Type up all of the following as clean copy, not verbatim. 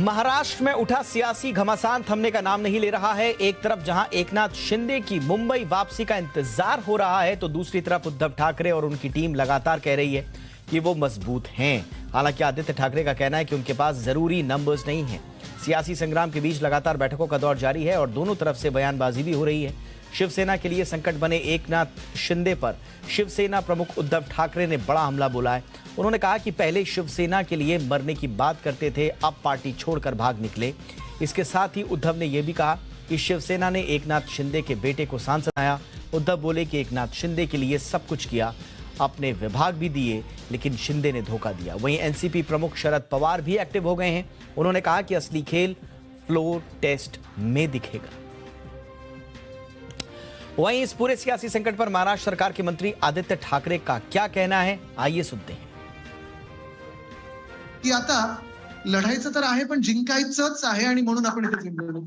महाराष्ट्र में उठा सियासी घमासान थमने का नाम नहीं ले रहा है। एक तरफ जहां एकनाथ शिंदे की मुंबई वापसी का इंतजार हो रहा है, तो दूसरी तरफ उद्धव ठाकरे और उनकी टीम लगातार कह रही है कि वो मजबूत हैं। हालांकि आदित्य ठाकरे का कहना है कि उनके पास जरूरी नंबर्स नहीं हैं। सियासी संग्राम के बीच लगातार बैठकों का दौर जारी है और दोनों तरफ से बयानबाजी भी हो रही है। शिवसेना के लिए संकट बने एकनाथ शिंदे पर शिवसेना प्रमुख उद्धव ठाकरे ने बड़ा हमला बोला है। उन्होंने कहा कि पहले शिवसेना के लिए मरने की बात करते थे, अब पार्टी छोड़कर भाग निकले। इसके साथ ही उद्धव ने यह भी कहा कि शिवसेना ने एकनाथ शिंदे के बेटे को सांसद बनाया। उद्धव बोले कि एकनाथ शिंदे के लिए सब कुछ किया, अपने विभाग भी दिए, लेकिन शिंदे ने धोखा दिया। वहीं एनसीपी प्रमुख शरद पवार भी एक्टिव हो गए हैं। उन्होंने कहा कि असली खेल फ्लोर टेस्ट में दिखेगा। वहीं इस पूरे सियासी संकट पर महाराष्ट्र सरकार के मंत्री आदित्य ठाकरे का क्या कहना है, आइए सुनते हैं। की आता लढायचं तर आहे, पण जिंकायचंच आहे आणि म्हणून आपण इथे जिंकलो।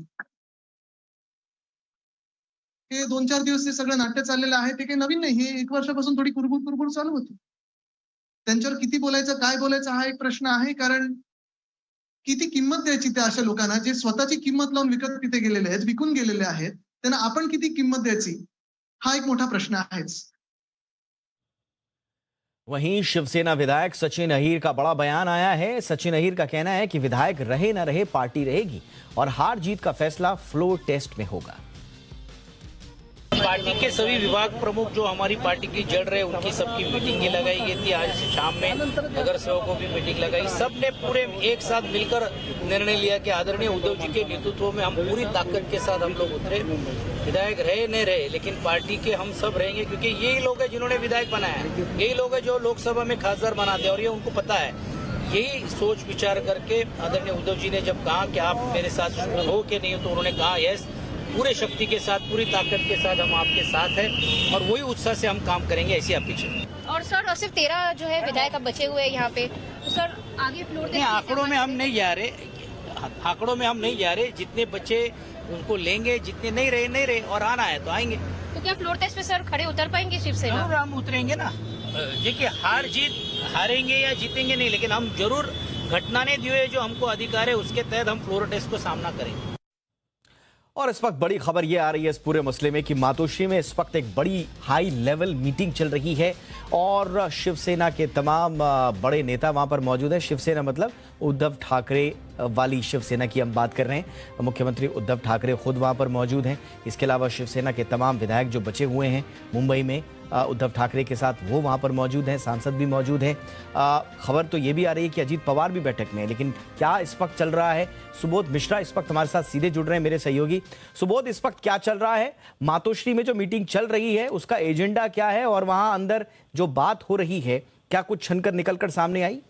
हे 2-4 दिवस ते सगळं नाट्य चाललेलं आहे, ते काही नवीन नाही। हे 1 वर्षापासून थोडी कुरबुर चालू होती। त्यांच्यावर किती बोलायचं, काय बोलायचं हा एक प्रश्न आहे। कारण किती किंमत द्यायची त्या अशा लोकांना जे स्वतःची किंमत लावून विकत तिथे गेलेले आहेत, विकून गेलेले आहेत, त्यांना आपण किती किंमत द्यायची हा एक मोठा प्रश्न आहेच। वहीं शिवसेना विधायक सचिन अहीर का बड़ा बयान आया है। सचिन अहीर का कहना है कि विधायक रहे न रहे पार्टी रहेगी और हार जीत का फैसला फ्लोर टेस्ट में होगा। पार्टी के सभी विभाग प्रमुख जो हमारी पार्टी की जड़ रहे, उनकी सबकी मीटिंग लगाई गई थी। आज शाम में नगर सेवकों की मीटिंग लगाई। सबने पूरे एक साथ मिलकर निर्णय लिया कि आदरणीय उद्धव जी के नेतृत्व में हम पूरी ताकत के साथ हम लोग उतरे। विधायक रहे न रहे, लेकिन पार्टी के हम सब रहेंगे, क्योंकि यही लोग हैं जिन्होंने विधायक बनाया है, यही लोग हैं जो लोकसभा में खासदार बनाते हैं, और ये उनको पता है। यही सोच विचार करके आदरणीय उद्धव जी ने जब कहा कि आप मेरे साथ हो के नहीं हो, तो उन्होंने कहा यस, पूरे शक्ति के साथ, पूरी ताकत के साथ हम आपके साथ हैं और वही उत्साह से हम काम करेंगे, ऐसी अपेक्षा। और सर सिर्फ 13 जो है विधायक अब बचे हुए हैं यहाँ पे, तो सर आगे फ्लोर टेस्ट आंकड़ों में हम नहीं जा रहे, आंकड़ों में हम नहीं जा रहे। जितने बचे उनको लेंगे, जितने नहीं रहे और आना है तो आएंगे। तो क्या फ्लोर टेस्ट पे सर खड़े उतर पाएंगे शिवसेना? जरूर हम उतरेंगे ना। देखिए, हार जीत, हारेंगे या जीतेंगे नहीं, लेकिन हम जरूर घटना ने दिए जो हमको अधिकार है उसके तहत हम फ्लोर टेस्ट को सामना करेंगे। और इस वक्त बड़ी खबर यह आ रही है इस पूरे मसले में कि मातोश्री में इस वक्त एक बड़ी हाई लेवल मीटिंग चल रही है और शिवसेना के तमाम बड़े नेता वहां पर मौजूद हैं। शिवसेना मतलब उद्धव ठाकरे वाली शिवसेना की हम बात कर रहे हैं। मुख्यमंत्री उद्धव ठाकरे खुद वहां पर मौजूद हैं। इसके अलावा शिवसेना के तमाम विधायक जो बचे हुए हैं मुंबई में उद्धव ठाकरे के साथ, वो वहां पर मौजूद हैं। सांसद भी मौजूद हैं। खबर तो ये भी आ रही है कि अजीत पवार भी बैठक में है। लेकिन क्या इस वक्त चल रहा है, सुबोध मिश्रा इस वक्त हमारे साथ सीधे जुड़ रहे हैं, मेरे सहयोगी। सुबोध, इस वक्त क्या चल रहा है? मातोश्री में जो मीटिंग चल रही है उसका एजेंडा क्या है और वहां अंदर जो बात हो रही है, क्या कुछ छनकर निकलकर सामने आई?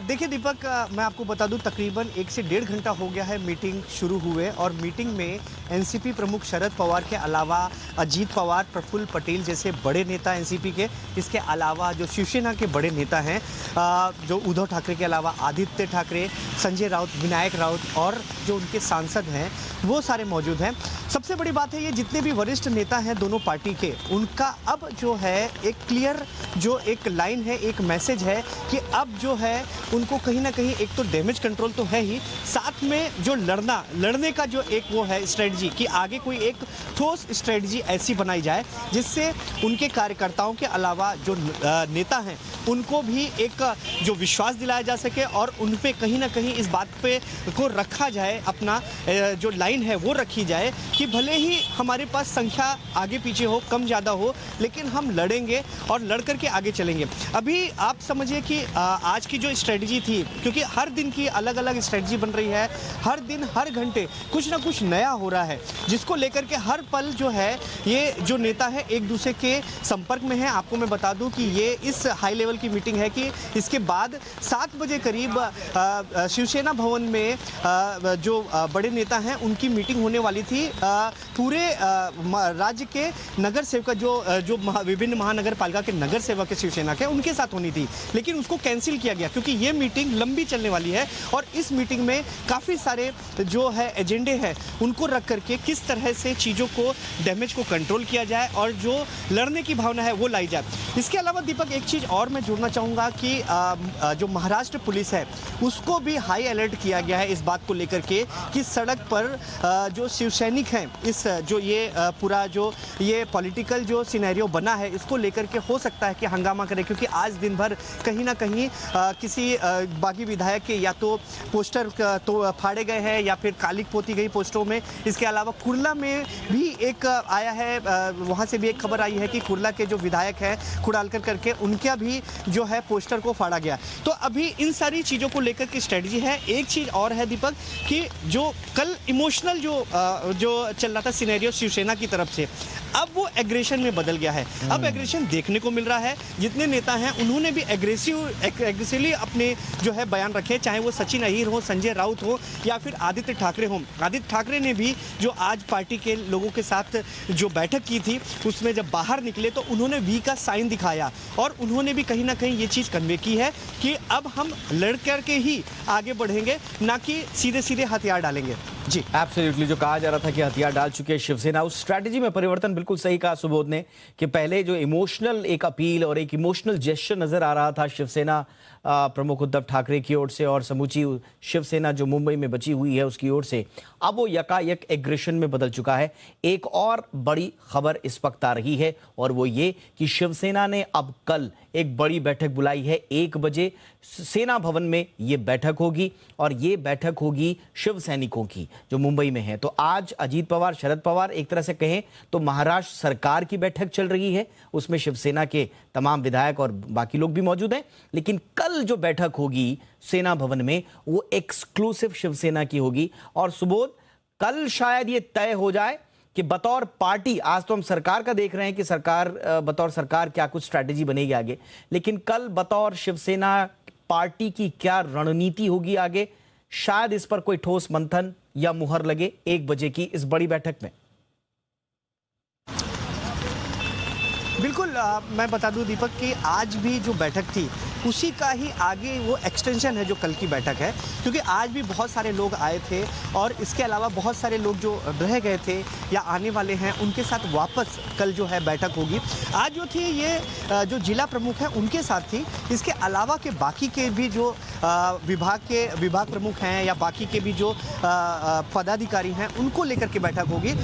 देखिए दीपक, मैं आपको बता दूं तकरीबन 1 से 1.5 घंटा हो गया है मीटिंग शुरू हुए, और मीटिंग में एनसीपी प्रमुख शरद पवार के अलावा अजीत पवार, प्रफुल्ल पटेल जैसे बड़े नेता एनसीपी के, इसके अलावा जो शिवसेना के बड़े नेता हैं, जो उद्धव ठाकरे के अलावा आदित्य ठाकरे, संजय राउत, विनायक राउत और जो उनके सांसद हैं वो सारे मौजूद हैं। सबसे बड़ी बात है, ये जितने भी वरिष्ठ नेता हैं दोनों पार्टी के, उनका अब जो है एक क्लियर जो एक लाइन है, एक मैसेज है कि अब जो है उनको कहीं ना कहीं एक तो डैमेज कंट्रोल तो है ही, साथ में जो लड़ने का जो एक वो है स्ट्रेटजी, कि आगे कोई एक ठोस स्ट्रेटजी ऐसी बनाई जाए जिससे उनके कार्यकर्ताओं के अलावा जो नेता हैं उनको भी एक जो विश्वास दिलाया जा सके और उन पे कहीं ना कहीं इस बात पे को रखा जाए, अपना जो लाइन है वो रखी जाए कि भले ही हमारे पास संख्या आगे पीछे हो, कम ज़्यादा हो, लेकिन हम लड़ेंगे और लड़ करके आगे चलेंगे। अभी आप समझिए कि आज की जो स्ट्रेटजी थी, क्योंकि हर दिन की अलग अलग स्ट्रेटजी बन रही है, हर दिन हर घंटे कुछ ना कुछ नया हो रहा है, जिसको लेकर के हर पल जो है ये जो नेता है एक दूसरे के संपर्क में है। आपको मैं बता दूं कि ये इस हाई लेवल की मीटिंग है कि इसके बाद 7 बजे करीब शिवसेना भवन में जो बड़े नेता हैं उनकी मीटिंग होने वाली थी पूरे राज्य के नगर सेवक जो विभिन्न महानगर पालिका के नगर सेवक शिवसेना के उनके साथ होनी थी, लेकिन उसको कैंसिल किया गया क्योंकि ये मीटिंग लंबी चलने वाली है और इस मीटिंग में काफ़ी सारे जो है एजेंडे हैं उनको रख करके किस तरह से चीज़ों को डैमेज को कंट्रोल किया जाए और जो लड़ने की भावना है वो लाई जाए। इसके अलावा दीपक एक चीज़ और मैं जोड़ना चाहूँगा कि जो महाराष्ट्र पुलिस है उसको भी हाई अलर्ट किया गया है इस बात को लेकर के कि सड़क पर जो शिव सैनिक हैं इस जो ये पूरा जो ये पॉलिटिकल जो सिनेरियो बना है इसको लेकर के हो सकता है कि हंगामा करे, क्योंकि आज दिन भर कहीं ना कहीं किसी बागी विधायक के या तो पोस्टर तो फाड़े गए हैं या फिर कालिक पोती गई पोस्टरों में। इसके अलावा कुर्ला में भी एक आया है, वहाँ से भी एक खबर आई है कि कुर्ला के जो विधायक हैं खुड़ालकर करके उनका भी जो है पोस्टर को फाड़ा गया। तो अभी इन सारी चीज़ों को लेकर की स्ट्रेटजी है। एक चीज़ और है दीपक कि जो कल इमोशनल जो चल रहा था सिनेरियो शिवसेना की तरफ से अब वो एग्रेशन में बदल गया है। अब एग्रेशन देखने को मिल रहा है। जितने नेता हैं उन्होंने भी एग्रेसिवली अपने जो है बयान रखे, चाहे वो सचिन अहीर हो, संजय राउत हो या फिर आदित्य ठाकरे हो। आदित्य ठाकरे ने भी जो आज पार्टी के लोगों के साथ जो बैठक की थी उसमें जब बाहर निकले तो उन्होंने वी का साइन दिखाया और उन्होंने भी कहीं ना कहीं ये चीज़ कन्वे की है कि अब हम लड़ करके ही आगे बढ़ेंगे, ना कि सीधे सीधे हथियार डालेंगे। जी एब्सोल्युटली, जो कहा जा रहा था कि हथियार डाल चुके हैं शिवसेना, उस स्ट्रैटेजी में परिवर्तन बिल्कुल सही कहा सुबोध ने कि पहले जो इमोशनल एक अपील और एक इमोशनल जेस्चर नजर आ रहा था शिवसेना प्रमुख उद्धव ठाकरे की ओर से और समूची शिवसेना जो मुंबई में बची हुई है उसकी ओर से, अब वो यकायक एग्रेशन में बदल चुका है। एक और बड़ी खबर इस वक्त आ रही है और वो ये कि शिवसेना ने अब कल एक बड़ी बैठक बुलाई है। 1 बजे सेना भवन में ये बैठक होगी और ये बैठक होगी शिव सैनिकों की जो मुंबई में है। तो आज अजीत पवार, शरद पवार, एक तरह से कहें तो महाराष्ट्र सरकार की बैठक चल रही है, उसमें शिवसेना के तमाम विधायक और बाकी लोग भी मौजूद हैं। लेकिन कल जो बैठक होगी सेना भवन में वो एक्सक्लूसिव शिवसेना की होगी और सुबोध कल शायद ये तय हो जाए कि बतौर पार्टी, आज तो हम सरकार का देख रहे हैं कि सरकार बतौर सरकार क्या कुछ स्ट्रैटेजी बनेगी आगे, लेकिन कल बतौर शिवसेना पार्टी की क्या रणनीति होगी आगे, शायद इस पर कोई ठोस मंथन या मुहर लगे 1 बजे की इस बड़ी बैठक में। बिल्कुल, मैं बता दूं दीपक कि आज भी जो बैठक थी उसी का ही आगे वो एक्सटेंशन है जो कल की बैठक है, क्योंकि आज भी बहुत सारे लोग आए थे और इसके अलावा बहुत सारे लोग जो रह गए थे या आने वाले हैं उनके साथ वापस कल जो है बैठक होगी। आज जो थी ये जो जिला प्रमुख हैं उनके साथ थी, इसके अलावा के बाकी के भी जो विभाग प्रमुख हैं या बाकी के भी जो पदाधिकारी हैं उनको लेकर के बैठक होगी।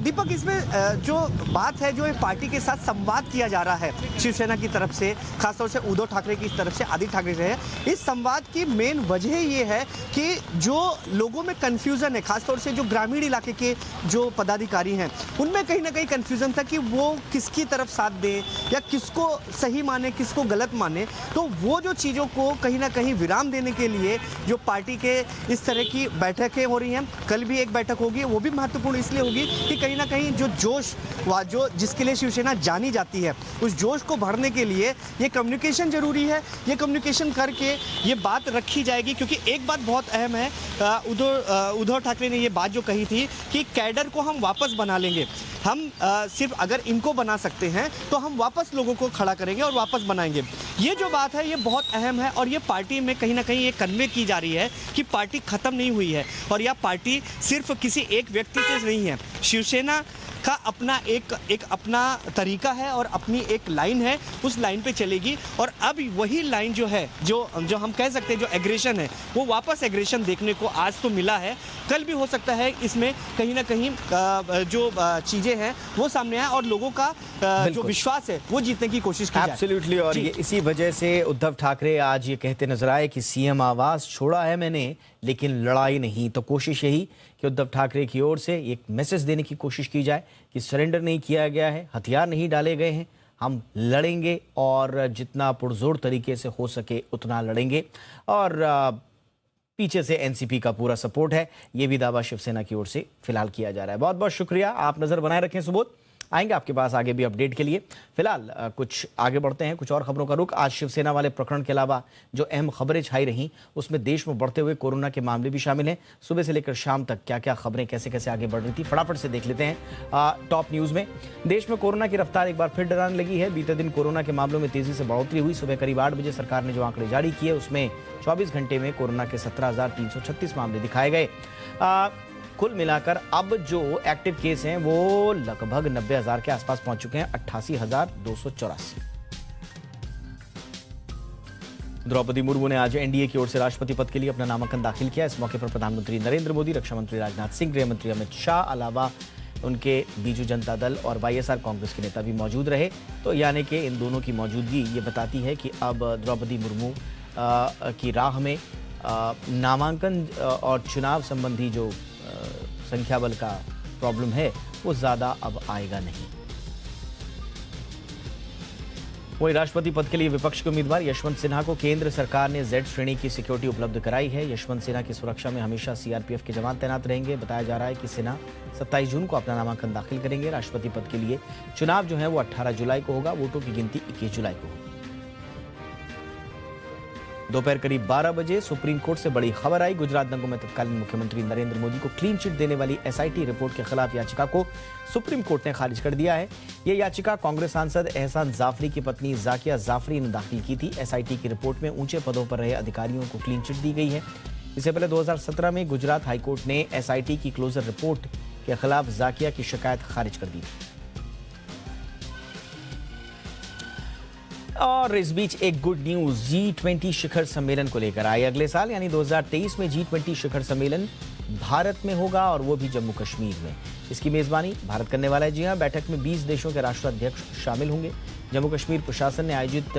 दीपक, इसमें जो बात है जो पार्टी के साथ संवाद किया जा रहा है शिवसेना की तरफ से, खासतौर से उद्धव ठाकरे की तरफ से, आदित्य ठाकरे से है, इस संवाद की मेन वजह ये है कि जो लोगों में कंफ्यूजन है, खासतौर से जो ग्रामीण इलाके के जो पदाधिकारी हैं उनमें कहीं ना कहीं कंफ्यूजन था कि वो किसकी तरफ साथ दें या किसको सही माने किसको गलत माने। तो वो जो चीज़ों को कहीं ना कहीं विराम देने के लिए जो पार्टी के इस तरह की बैठकें हो रही हैं, कल भी एक बैठक होगी, वो भी महत्वपूर्ण इसलिए होगी कि कहीं ना कहीं जो जोश जो जिसके लिए शिवसेना जानी जाती है उस जोश को भरने के लिए ये कम्युनिकेशन जरूरी है। ये कम्युनिकेशन करके ये बात रखी जाएगी, क्योंकि एक बात बहुत अहम है, उद्धव ठाकरे ने ये बात जो कही थी कि कैडर को हम वापस बना लेंगे, हम सिर्फ अगर इनको बना सकते हैं तो हम वापस लोगों को खड़ा करेंगे और वापस बनाएंगे। ये जो बात है ये बहुत अहम है और ये पार्टी में कहीं ना कहीं ये कन्वे की जा रही है कि पार्टी खत्म नहीं हुई है और यह पार्टी सिर्फ किसी एक व्यक्ति से नहीं है। शिवसेना का अपना एक अपना तरीका है और अपनी एक लाइन है, उस लाइन पे चलेगी और अब वही लाइन जो है जो हम कह सकते हैं जो एग्रेशन है वो वापस एग्रेशन देखने को आज तो मिला है। कल भी हो सकता है इसमें कहीं ना कहीं जो चीज़ें हैं वो सामने आए और लोगों का जो विश्वास है वो जीतने की कोशिश की जाए। एब्सोल्युटली, और ये इसी वजह से उद्धव ठाकरे आज ये कहते नजर आए कि सीएम आवास छोड़ा है मैंने लेकिन लड़ाई नहीं। तो कोशिश यही कि उद्धव ठाकरे की ओर से एक मैसेज देने की कोशिश की जाए कि सरेंडर नहीं किया गया है, हथियार नहीं डाले गए हैं, हम लड़ेंगे और जितना पुरजोर तरीके से हो सके उतना लड़ेंगे। और पीछे से एनसीपी का पूरा सपोर्ट है, ये भी दावा शिवसेना की ओर से फिलहाल किया जा रहा है। बहुत बहुत शुक्रिया, आप नजर बनाए रखें सुबोध। आएंगे आपके पास आगे भी अपडेट के लिए। फिलहाल कुछ आगे बढ़ते हैं, कुछ और खबरों का रुख। आज शिवसेना वाले प्रकरण के अलावा जो अहम खबरें छाई रहीं उसमें देश में बढ़ते हुए कोरोना के मामले भी शामिल हैं। सुबह से लेकर शाम तक क्या क्या खबरें कैसे कैसे आगे बढ़ रही थी, फटाफट से देख लेते हैं। टॉप न्यूज में देश में कोरोना की रफ्तार एक बार फिर डराने लगी है। बीते दिन कोरोना के मामलों में तेजी से बढ़ोतरी हुई। सुबह करीब 8 बजे सरकार ने जो आंकड़े जारी किए उसमें 24 घंटे में कोरोना के 17,336 मामले दिखाए गए। कुल मिलाकर अब जो एक्टिव केस हैं वो लगभग 90,000 के आसपास पहुंच चुके हैं, 88,284। द्रौपदी मुर्मू ने आज एनडीए की ओर से राष्ट्रपति पद के लिए अपना नामांकन दाखिल किया। इस मौके पर प्रधानमंत्री नरेंद्र मोदी, रक्षा मंत्री राजनाथ सिंह, गृह मंत्री अमित शाह अलावा उनके बीजू जनता दल और वाईएसआर कांग्रेस के नेता भी मौजूद रहे। तो यानी कि इन दोनों की मौजूदगी ये बताती है कि अब द्रौपदी मुर्मू की राह में नामांकन और चुनाव संबंधी जो संख्या बल का प्रॉब्लम है वो ज़्यादा अब आएगा नहीं। वहीं राष्ट्रपति पद के लिए विपक्ष के उम्मीदवार यशवंत सिन्हा को केंद्र सरकार ने Z श्रेणी की सिक्योरिटी उपलब्ध कराई है। यशवंत सिन्हा की सुरक्षा में हमेशा सीआरपीएफ के जवान तैनात रहेंगे। बताया जा रहा है कि सिन्हा 27 जून को अपना नामांकन दाखिल करेंगे। राष्ट्रपति पद के लिए चुनाव जो है वो 18 जुलाई को होगा। वोटों की गिनती 21 जुलाई को होगी। दोपहर करीब 12 बजे सुप्रीम कोर्ट से बड़ी खबर आई। गुजरात दंगों में तत्कालीन मुख्यमंत्री नरेंद्र मोदी को क्लीन चिट देने वाली एसआईटी रिपोर्ट के खिलाफ याचिका को सुप्रीम कोर्ट ने खारिज कर दिया है। यह याचिका कांग्रेस सांसद एहसान जाफरी की पत्नी जाकिया जाफरी ने दाखिल की थी। एसआईटी की रिपोर्ट में ऊंचे पदों पर रहे अधिकारियों को क्लीन चिट दी गई है। इससे पहले 2017 में गुजरात हाईकोर्ट ने एसआईटी की क्लोजर रिपोर्ट के खिलाफ जाकिया की शिकायत खारिज कर दी। और इस बीच एक गुड न्यूज G20 शिखर सम्मेलन को लेकर आई। अगले साल यानी 2023 में G20 शिखर सम्मेलन भारत में होगा और वो भी जम्मू कश्मीर में। इसकी मेजबानी भारत करने वाला है। जी हां, बैठक में 20 देशों के राष्ट्राध्यक्ष शामिल होंगे। जम्मू कश्मीर प्रशासन ने आयोजित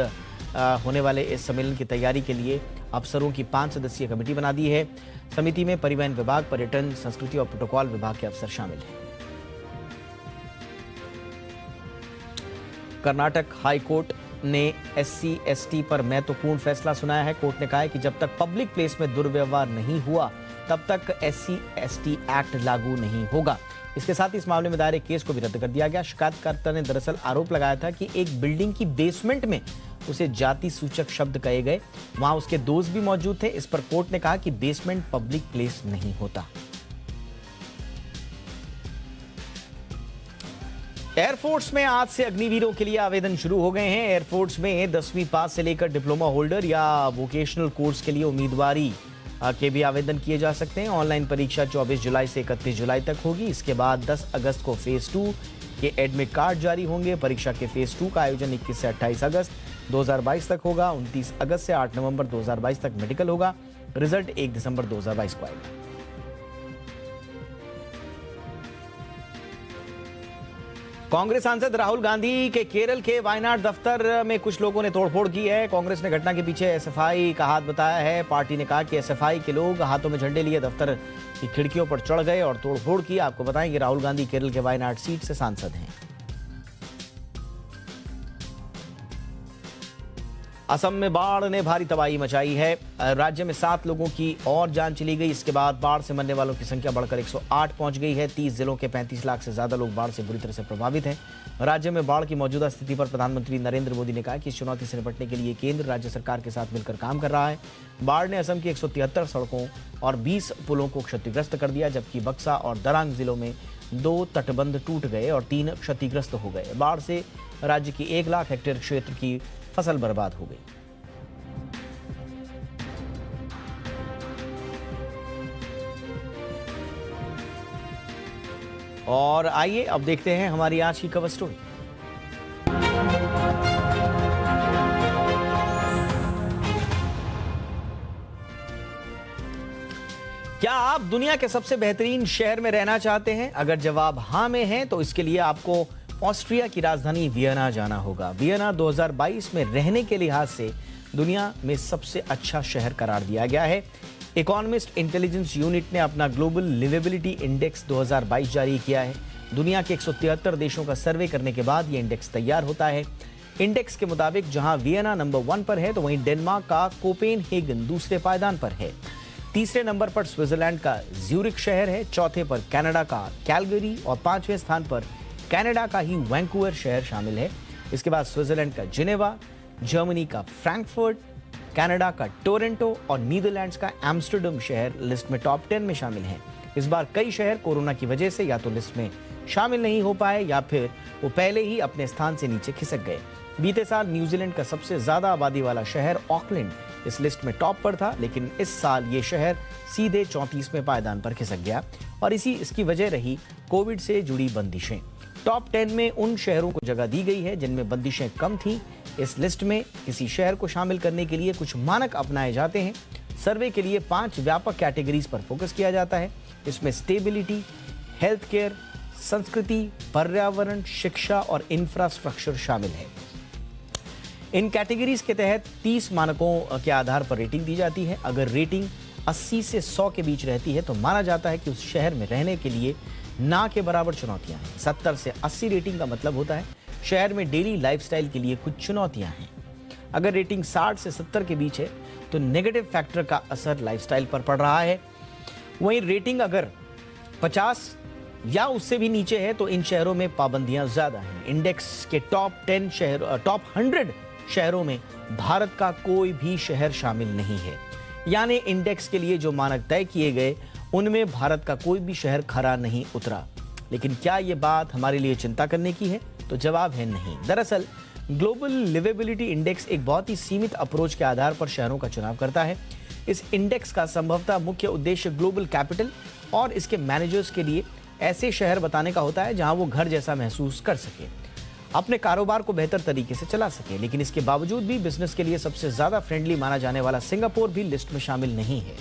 होने वाले इस सम्मेलन की तैयारी के लिए अफसरों की 5 सदस्यीय कमेटी बना दी है। समिति में परिवहन विभाग, पर्यटन, संस्कृति और प्रोटोकॉल विभाग के अफसर शामिल हैं। कर्नाटक हाईकोर्ट ने SC/ST पर महत्वपूर्ण फैसला सुनाया है। कोर्ट ने कहा है कि जब तक पब्लिक प्लेस में दुर्व्यवहार नहीं हुआ तब तक SC/ST एक्ट लागू नहीं होगा। इसके साथ इस मामले में दायर केस को भी रद्द कर दिया गया। शिकायतकर्ता ने दरअसल आरोप लगाया था कि एक बिल्डिंग की बेसमेंट में उसे जाति सूचक शब्द कहे गए। वहां उसके दोस्त भी मौजूद थे। इस पर कोर्ट ने कहा कि बेसमेंट पब्लिक प्लेस नहीं होता। एयरफोर्स में आज से अग्निवीरों के लिए आवेदन शुरू हो गए हैं। एयरफोर्स में 10वीं पास से लेकर डिप्लोमा होल्डर या वोकेशनल कोर्स के लिए उम्मीदवारी के भी आवेदन किए जा सकते हैं। ऑनलाइन परीक्षा 24 जुलाई से 31 जुलाई तक होगी। इसके बाद 10 अगस्त को फेज 2 के एडमिट कार्ड जारी होंगे। परीक्षा के फेज 2 का आयोजन 21 से 28 अगस्त 2022 तक होगा। 29 अगस्त से 8 नवंबर 2022 तक मेडिकल होगा। रिजल्ट 1 दिसंबर 2022 को आएगा। कांग्रेस सांसद राहुल गांधी के केरल के वायनाड दफ्तर में कुछ लोगों ने तोड़फोड़ की है। कांग्रेस ने घटना के पीछे एसएफआई का हाथ बताया है। पार्टी ने कहा कि एसएफआई के लोग हाथों में झंडे लिए दफ्तर की खिड़कियों पर चढ़ गए और तोड़फोड़ की। आपको बताएं कि राहुल गांधी केरल के वायनाड सीट से सांसद हैं। असम में बाढ़ ने भारी तबाही मचाई है। राज्य में 7 लोगों की और जान चली गई। इसके बाद बाढ़ से मरने वालों की संख्या बढ़कर 108 पहुंच गई है। 30 जिलों के 35 लाख से ज्यादा लोग बाढ़ से बुरी तरह से प्रभावित हैं। राज्य में बाढ़ की मौजूदा स्थिति पर प्रधानमंत्री नरेंद्र मोदी ने कहा कि इस चुनौती से निपटने के लिए केंद्र राज्य सरकार के साथ मिलकर काम कर रहा है। बाढ़ ने असम की 173 सड़कों और 20 पुलों को क्षतिग्रस्त कर दिया, जबकि बक्सा और दरांग जिलों में 2 तटबंध टूट गए और 3 क्षतिग्रस्त हो गए। बाढ़ से राज्य की 1 लाख हेक्टेयर क्षेत्र की फसल बर्बाद हो गई। और आइए अब देखते हैं हमारी आज की कवर स्टोरी। क्या आप दुनिया के सबसे बेहतरीन शहर में रहना चाहते हैं? अगर जवाब हां में है तो इसके लिए आपको ऑस्ट्रिया की राजधानी वियना जाना होगा। वियना 2022 में रहने के लिहाज से दुनिया में सबसे अच्छा शहर करार दिया गया है। इकोनॉमिस्ट इंटेलिजेंस यूनिट ने अपना ग्लोबल लिवेबिलिटी इंडेक्स 2022 जारी किया है। दुनिया के 173 देशों का सर्वे करने के बाद यह इंडेक्स तैयार होता है। इंडेक्स के मुताबिक जहां वियना नंबर 1 पर है तो वहीं डेनमार्क का कोपेनहेगन दूसरे पायदान पर है। तीसरे नंबर पर स्विट्जरलैंड का ज्यूरिख शहर है। चौथे पर कनाडा का कैलगरी और 5वें स्थान पर कनाडा का ही वैंकूवर शहर शामिल है। इसके बाद स्विट्जरलैंड का जिनेवा, जर्मनी का फ्रैंकफर्ट, कनाडा का टोरंटो और नीदरलैंड्स का एम्स्टर्डम शहर लिस्ट में टॉप 10 में शामिल हैं। इस बार कई शहर कोरोना की वजह से या तो लिस्ट में शामिल नहीं हो पाए या फिर वो पहले ही अपने स्थान से नीचे खिसक गए। बीते साल न्यूजीलैंड का सबसे ज्यादा आबादी वाला शहर ऑकलैंड इस लिस्ट में टॉप पर था, लेकिन इस साल ये शहर सीधे 34वें पायदान पर खिसक गया और इसकी वजह रही कोविड से जुड़ी बंदिशें। टॉप 10 में उन शहरों को जगह दी गई है जिनमें बंदिशें कम थीं। इस लिस्ट में किसी शहर को शामिल करने के लिए कुछ मानक अपनाए जाते हैं। सर्वे के लिए 5 व्यापक कैटेगरीज पर फोकस किया जाता है। इसमें स्टेबिलिटी, हेल्थ केयर, संस्कृति, पर्यावरण, शिक्षा और इंफ्रास्ट्रक्चर शामिल है। इन कैटेगरीज के तहत 30 मानकों के आधार पर रेटिंग दी जाती है। अगर रेटिंग 80 से 100 के बीच रहती है तो माना जाता है कि उस शहर में रहने के लिए ना के बराबर चुनौतियां हैं। 70 से 80 रेटिंग का मतलब होता है शहर में डेली लाइफस्टाइल के लिए कुछ चुनौतियां हैं। अगर रेटिंग 60 से 70 के बीच है तो नेगेटिव फैक्टर का असर लाइफस्टाइल पर पड़ रहा है। वहीं रेटिंग अगर 50 या उससे भी नीचे है तो इन शहरों में पाबंदियां ज्यादा हैं। इंडेक्स के टॉप 100 शहरों में भारत का कोई भी शहर शामिल नहीं है। यानी इंडेक्स के लिए जो मानक तय किए गए उनमें भारत का कोई भी शहर खरा नहीं उतरा। लेकिन क्या ये बात हमारे लिए चिंता करने की है? तो जवाब है नहीं। दरअसल ग्लोबल लिवेबिलिटी इंडेक्स एक बहुत ही सीमित अप्रोच के आधार पर शहरों का चुनाव करता है। इस इंडेक्स का संभवतः मुख्य उद्देश्य ग्लोबल कैपिटल और इसके मैनेजर्स के लिए ऐसे शहर बताने का होता है जहां वो घर जैसा महसूस कर सके, अपने कारोबार को बेहतर तरीके से चला सके। लेकिन इसके बावजूद भी बिजनेस के लिए सबसे ज्यादा फ्रेंडली माना जाने वाला सिंगापुर भी लिस्ट में शामिल नहीं है।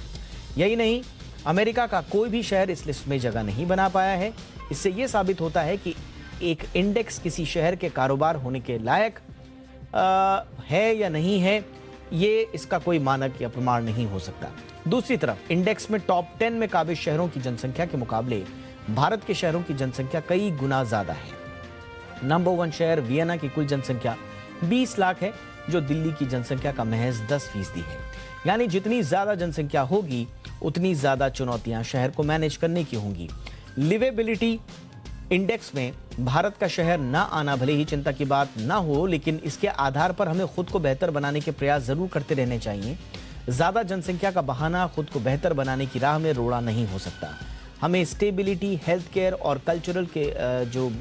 यही नहीं, अमेरिका का कोई भी शहर इस लिस्ट में जगह नहीं बना पाया है। इससे यह साबित होता है कि एक इंडेक्स किसी शहर के कारोबार होने के लायक है या नहीं है, ये इसका कोई मानक या प्रमाण नहीं हो सकता। दूसरी तरफ इंडेक्स में टॉप 10 में काबिज शहरों की जनसंख्या के मुकाबले भारत के शहरों की जनसंख्या कई गुना ज्यादा है। नंबर 1 शहर वियना की कुल जनसंख्या 20 लाख है, जो दिल्ली की जनसंख्या का महज 10% है। यानी जितनी ज्यादा जनसंख्या होगी उतनी ज्यादा चुनौतियां शहर को मैनेज करने की होंगी। लिवेबिलिटी इंडेक्स में भारत का शहर ना आना भले ही चिंता की बात ना हो, लेकिन इसके आधार पर हमें खुद को बेहतर बनाने के प्रयास जरूर करते रहने चाहिए। ज्यादा जनसंख्या का बहाना खुद को बेहतर बनाने की राह में रोड़ा नहीं हो सकता। हमें स्टेबिलिटी, हेल्थ केयर और कल्चरल के जो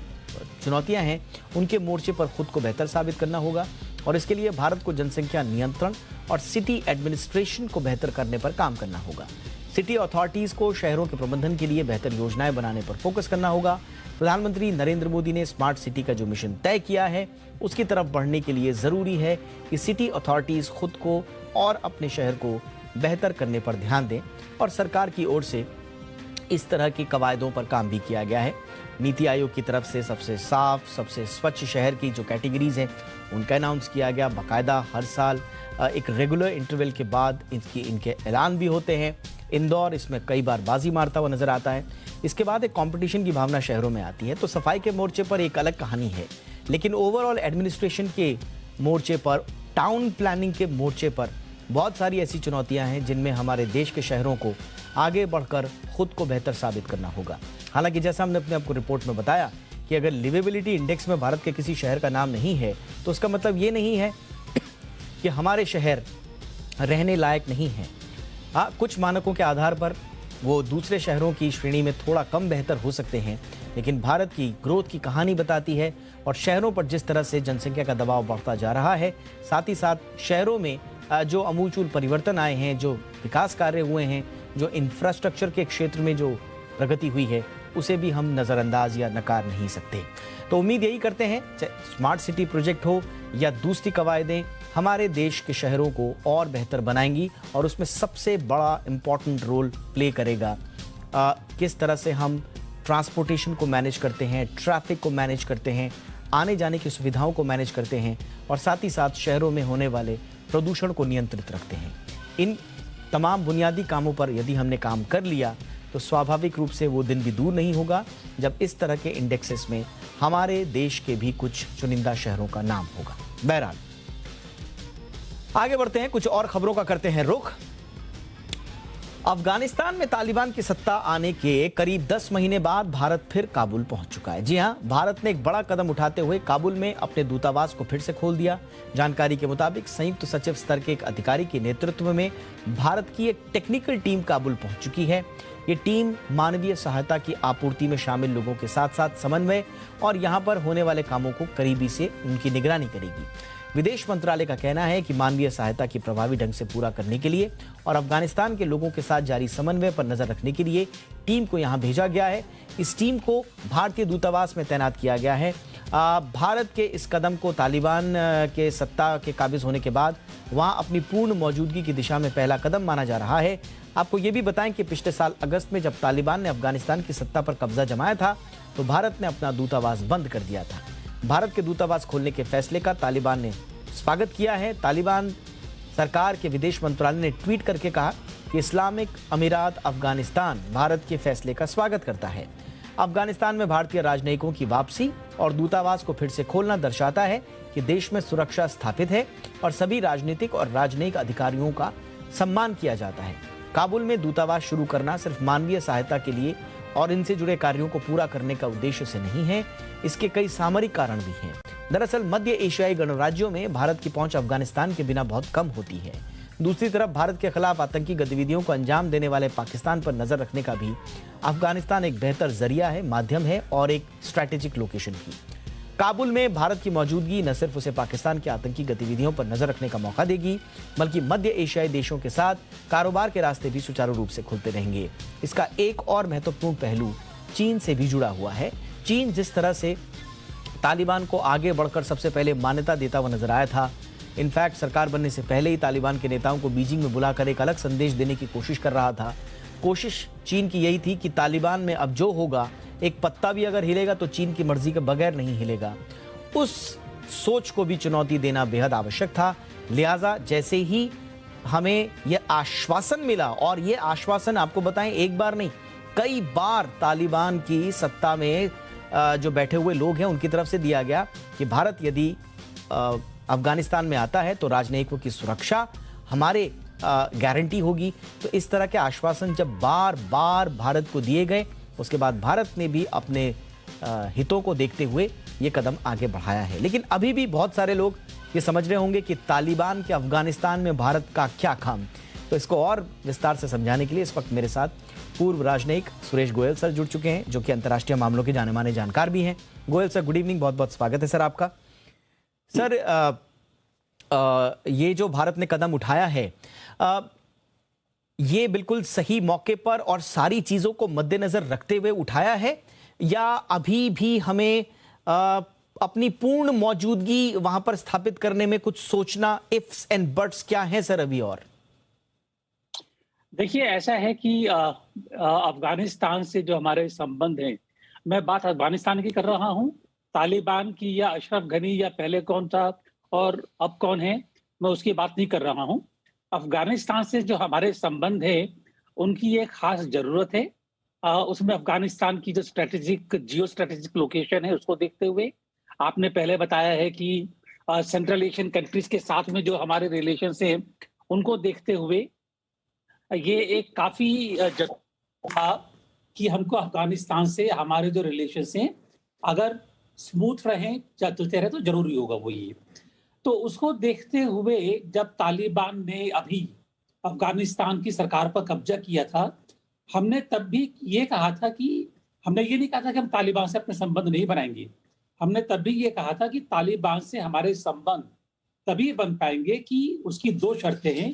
चुनौतियां हैं उनके मोर्चे पर खुद को बेहतर साबित करना होगा और इसके लिए भारत को जनसंख्या नियंत्रण और सिटी एडमिनिस्ट्रेशन को बेहतर करने पर काम करना होगा। सिटी अथॉरिटीज को शहरों के प्रबंधन के लिए बेहतर योजनाएं बनाने पर फोकस करना होगा। प्रधानमंत्री नरेंद्र मोदी ने स्मार्ट सिटी का जो मिशन तय किया है उसकी तरफ बढ़ने के लिए जरूरी है कि सिटी अथॉरिटीज खुद को और अपने शहर को बेहतर करने पर ध्यान दें और सरकार की ओर से इस तरह की कवायदों पर काम भी किया गया है। नीति आयोग की तरफ से सबसे साफ, सबसे स्वच्छ शहर की जो कैटेगरीज हैं उनका अनाउंस किया गया। बाकायदा हर साल एक रेगुलर इंटरवल के बाद इनके ऐलान भी होते हैं। इंदौर इसमें कई बार बाजी मारता हुआ नजर आता है। इसके बाद एक कंपटीशन की भावना शहरों में आती है। तो सफाई के मोर्चे पर एक अलग कहानी है, लेकिन ओवरऑल एडमिनिस्ट्रेशन के मोर्चे पर, टाउन प्लानिंग के मोर्चे पर बहुत सारी ऐसी चुनौतियां हैं जिनमें हमारे देश के शहरों को आगे बढ़कर खुद को बेहतर साबित करना होगा। हालांकि जैसा हमने अपने आपको रिपोर्ट में बताया कि अगर लिवेबिलिटी इंडेक्स में भारत के किसी शहर का नाम नहीं है तो उसका मतलब ये नहीं है कि हमारे शहर रहने लायक नहीं है। हाँ, कुछ मानकों के आधार पर वो दूसरे शहरों की श्रेणी में थोड़ा कम बेहतर हो सकते हैं, लेकिन भारत की ग्रोथ की कहानी बताती है और शहरों पर जिस तरह से जनसंख्या का दबाव बढ़ता जा रहा है, साथ ही साथ शहरों में जो अमूलचूल परिवर्तन आए हैं, जो विकास कार्य हुए हैं, जो इंफ्रास्ट्रक्चर के क्षेत्र में जो प्रगति हुई है, उसे भी हम नज़रअंदाज या नकार नहीं सकते। तो उम्मीद यही करते हैं स्मार्ट सिटी प्रोजेक्ट हो या दूसरी कवायदें हमारे देश के शहरों को और बेहतर बनाएंगी और उसमें सबसे बड़ा इम्पॉर्टेंट रोल प्ले करेगा किस तरह से हम ट्रांसपोर्टेशन को मैनेज करते हैं, ट्रैफिक को मैनेज करते हैं, आने जाने की सुविधाओं को मैनेज करते हैं और साथ ही साथ शहरों में होने वाले प्रदूषण को नियंत्रित रखते हैं। इन तमाम बुनियादी कामों पर यदि हमने काम कर लिया तो स्वाभाविक रूप से वो दिन भी दूर नहीं होगा जब इस तरह के इंडेक्सेस में हमारे देश के भी कुछ चुनिंदा शहरों का नाम होगा। बहरहाल आगे बढ़ते हैं, कुछ और खबरों का करते हैं रुख। अफगानिस्तान में तालिबान की सत्ता आने के करीब 10 महीने बाद भारत फिर काबुल पहुंच चुका है। जी हां, भारत ने एक बड़ा कदम उठाते हुए काबुल में अपने दूतावास को फिर से खोल दिया। जानकारी के मुताबिक संयुक्त सचिव स्तर के एक अधिकारी के नेतृत्व में भारत की एक टेक्निकल टीम काबुल पहुंच चुकी है। ये टीम मानवीय सहायता की आपूर्ति में शामिल लोगों के साथ साथ समन्वय और यहां पर होने वाले कामों को करीबी से उनकी निगरानी करेगी। विदेश मंत्रालय का कहना है कि मानवीय सहायता की प्रभावी ढंग से पूरा करने के लिए और अफगानिस्तान के लोगों के साथ जारी समन्वय पर नजर रखने के लिए टीम को यहां भेजा गया है। इस टीम को भारतीय दूतावास में तैनात किया गया है। भारत के इस कदम को तालिबान के सत्ता के काबिज होने के बाद वहां अपनी पूर्ण मौजूदगी की दिशा में पहला कदम माना जा रहा है। आपको ये भी बताएं कि पिछले साल अगस्त में जब तालिबान ने अफगानिस्तान की सत्ता पर कब्जा जमाया था तो भारत ने अपना दूतावास बंद कर दिया था। भारत के दूतावास खोलने के फैसले का तालिबान ने स्वागत किया है। तालिबान सरकार के विदेश मंत्रालय ने ट्वीट करके कहा कि इस्लामिक अमीरात अफगानिस्तान भारत के फैसले का स्वागत करता है। अफगानिस्तान में भारतीय राजनयिकों की वापसी और दूतावास को फिर से खोलना दर्शाता है कि देश में सुरक्षा स्थापित है और सभी राजनीतिक और राजनयिक अधिकारियों का सम्मान किया जाता है। काबुल में दूतावास शुरू करना सिर्फ मानवीय सहायता के लिए और इनसे जुड़े कार्यों को पूरा करने का उद्देश्य से नहीं है, इसके कई सामरिक कारण भी हैं। दरअसल मध्य एशियाई गणराज्यों में भारत की पहुंच अफगानिस्तान के बिना बहुत कम होती है। दूसरी तरफ भारत के खिलाफ आतंकी गतिविधियों को अंजाम देने वाले पाकिस्तान पर नजर रखने का भी अफगानिस्तान एक बेहतर जरिया है, माध्यम है और एक स्ट्रैटेजिक लोकेशन की। काबुल में भारत की मौजूदगी न सिर्फ उसे पाकिस्तान की आतंकी गतिविधियों पर नजर रखने का मौका देगी, बल्कि मध्य एशियाई देशों के साथ कारोबार के रास्ते भी सुचारू रूप से खुलते रहेंगे। इसका एक और महत्वपूर्ण पहलू चीन से भी जुड़ा हुआ है। चीन जिस तरह से तालिबान को आगे बढ़कर सबसे पहले मान्यता देता हुआ नजर आया था, इनफैक्ट सरकार बनने से पहले ही तालिबान के नेताओं को बीजिंग में बुलाकर एक अलग संदेश देने की कोशिश कर रहा था। कोशिश चीन की यही थी कि तालिबान में अब जो होगा, एक पत्ता भी अगर हिलेगा तो चीन की मर्जी के बगैर नहीं हिलेगा। उस सोच को भी चुनौती देना बेहद आवश्यक था। लिहाजा जैसे ही हमें यह आश्वासन मिला, और ये आश्वासन आपको बताएं एक बार नहीं कई बार तालिबान की सत्ता में जो बैठे हुए लोग हैं उनकी तरफ से दिया गया कि भारत यदि अफगानिस्तान में आता है तो राजनयिकों की सुरक्षा हमारे गारंटी होगी। तो इस तरह के आश्वासन जब बार बार भारत को दिए गए, उसके बाद भारत ने भी अपने हितों को देखते हुए ये कदम आगे बढ़ाया है। लेकिन अभी भी बहुत सारे लोग ये समझ रहे होंगे कि तालिबान के अफगानिस्तान में भारत का क्या काम। तो इसको और विस्तार से समझाने के लिए इस वक्त मेरे साथ पूर्व राजनयिक सुरेश गोयल सर जुड़ चुके हैं, जो कि अंतर्राष्ट्रीय मामलों के जाने माने जानकार भी हैं। गोयल सर, गुड इवनिंग, बहुत बहुत स्वागत है सर आपका। सर, ये जो भारत ने कदम उठाया है, ये बिल्कुल सही मौके पर और सारी चीजों को मद्देनजर रखते हुए उठाया है, या अभी भी हमें अपनी पूर्ण मौजूदगी वहां पर स्थापित करने में कुछ सोचना, इफ्स एंड बट्स क्या है सर अभी? और देखिए, ऐसा है कि अफगानिस्तान से जो हमारे संबंध हैं, मैं बात अफगानिस्तान की कर रहा हूं, तालिबान की या अशरफ गनी या पहले कौन था और अब कौन है, मैं उसकी बात नहीं कर रहा हूं। अफगानिस्तान से जो हमारे संबंध है उनकी एक खास जरूरत है। उसमें अफगानिस्तान की जो जियो स्ट्रेटेजिक लोकेशन है उसको देखते हुए, आपने पहले बताया है कि सेंट्रल एशियन कंट्रीज के साथ में जो हमारे रिलेशन है उनको देखते हुए ये एक काफी था कि हमको अफगानिस्तान से हमारे जो रिलेशन हैं अगर स्मूथ रहें, चलते रहे तो जरूरी होगा वो ये। तो उसको देखते हुए जब तालिबान ने अभी अफगानिस्तान की सरकार पर कब्जा किया था, हमने तब भी ये कहा था कि हमने ये नहीं कहा था कि हम तालिबान से अपने संबंध नहीं बनाएंगे। हमने तब भी ये कहा था कि तालिबान से हमारे संबंध तभी बन पाएंगे कि उसकी दो शर्तें हैं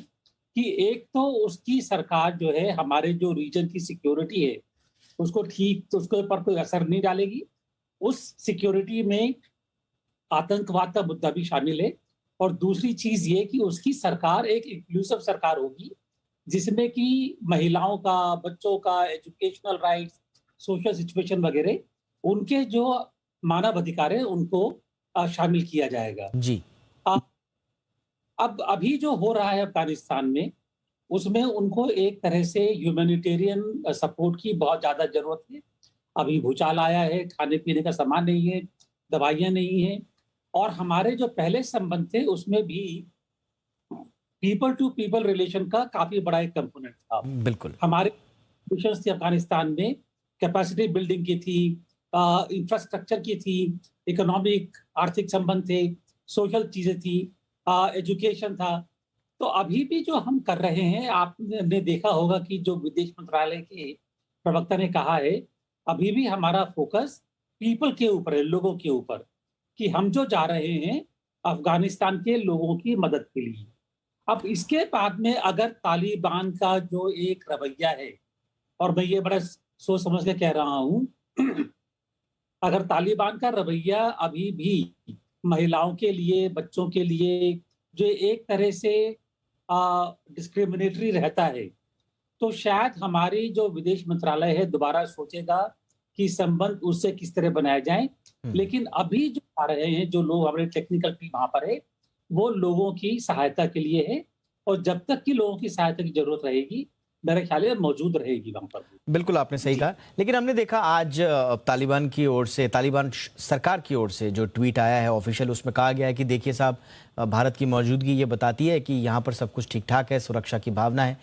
कि एक तो उसकी सरकार जो है हमारे जो रीजन की सिक्योरिटी है उसको तो उसके ऊपर कोई असर नहीं डालेगी, उस सिक्योरिटी में आतंकवाद का मुद्दा भी शामिल है, और दूसरी चीज ये कि उसकी सरकार एक इंक्लूसिव सरकार होगी जिसमें कि महिलाओं का, बच्चों का एजुकेशनल राइट्स, सोशल सिचुएशन वगैरह, उनके जो मानव अधिकार है उनको शामिल किया जाएगा जी। अब अभी जो हो रहा है अफगानिस्तान में, उसमें उनको एक तरह से ह्यूमैनिटेरियन सपोर्ट की बहुत ज्यादा जरूरत है। अभी भूचाल आया है, खाने पीने का सामान नहीं है, दवाइयां नहीं है, और हमारे जो पहले संबंध थे उसमें भी पीपल टू पीपल रिलेशन का काफी बड़ा एक कंपोनेंट था। बिल्कुल। हमारे मिशंस थी अफगानिस्तान में, कैपेसिटी बिल्डिंग की थी, इंफ्रास्ट्रक्चर की थी, इकोनॉमिक आर्थिक संबंध थे, सोशल चीजें थी, एजुकेशन था। तो अभी भी जो हम कर रहे हैं, आपने देखा होगा कि जो विदेश मंत्रालय के प्रवक्ता ने कहा है, अभी भी हमारा फोकस पीपल के ऊपर है, लोगों के ऊपर, कि हम जो जा रहे हैं अफगानिस्तान के लोगों की मदद के लिए। अब इसके बाद में अगर तालिबान का जो एक रवैया है, और मैं ये बड़ा सोच समझ के कह रहा हूँ, अगर तालिबान का रवैया अभी भी महिलाओं के लिए, बच्चों के लिए जो एक तरह से डिस्क्रिमिनेटरी रहता है, तो शायद हमारी जो विदेश मंत्रालय है दोबारा सोचेगा कि संबंध उससे किस तरह बनाया जाए। लेकिन अभी जो आ रहे हैं, जो लोग हमारे टेक्निकल टीम वहां पर है, वो लोगों की सहायता के लिए है, और जब तक कि लोगों की सहायता की जरूरत रहेगी, मेरे ख्याल है मौजूद रहेगी वहां पर। बिल्कुल, आपने सही कहा। लेकिन हमने देखा आज तालिबान की ओर से, तालिबान सरकार की ओर से जो ट्वीट आया है ऑफिशियल, उसमें कहा गया है कि देखिए साहब, भारत की मौजूदगी ये बताती है कि यहाँ पर सब कुछ ठीक ठाक है, सुरक्षा की भावना है।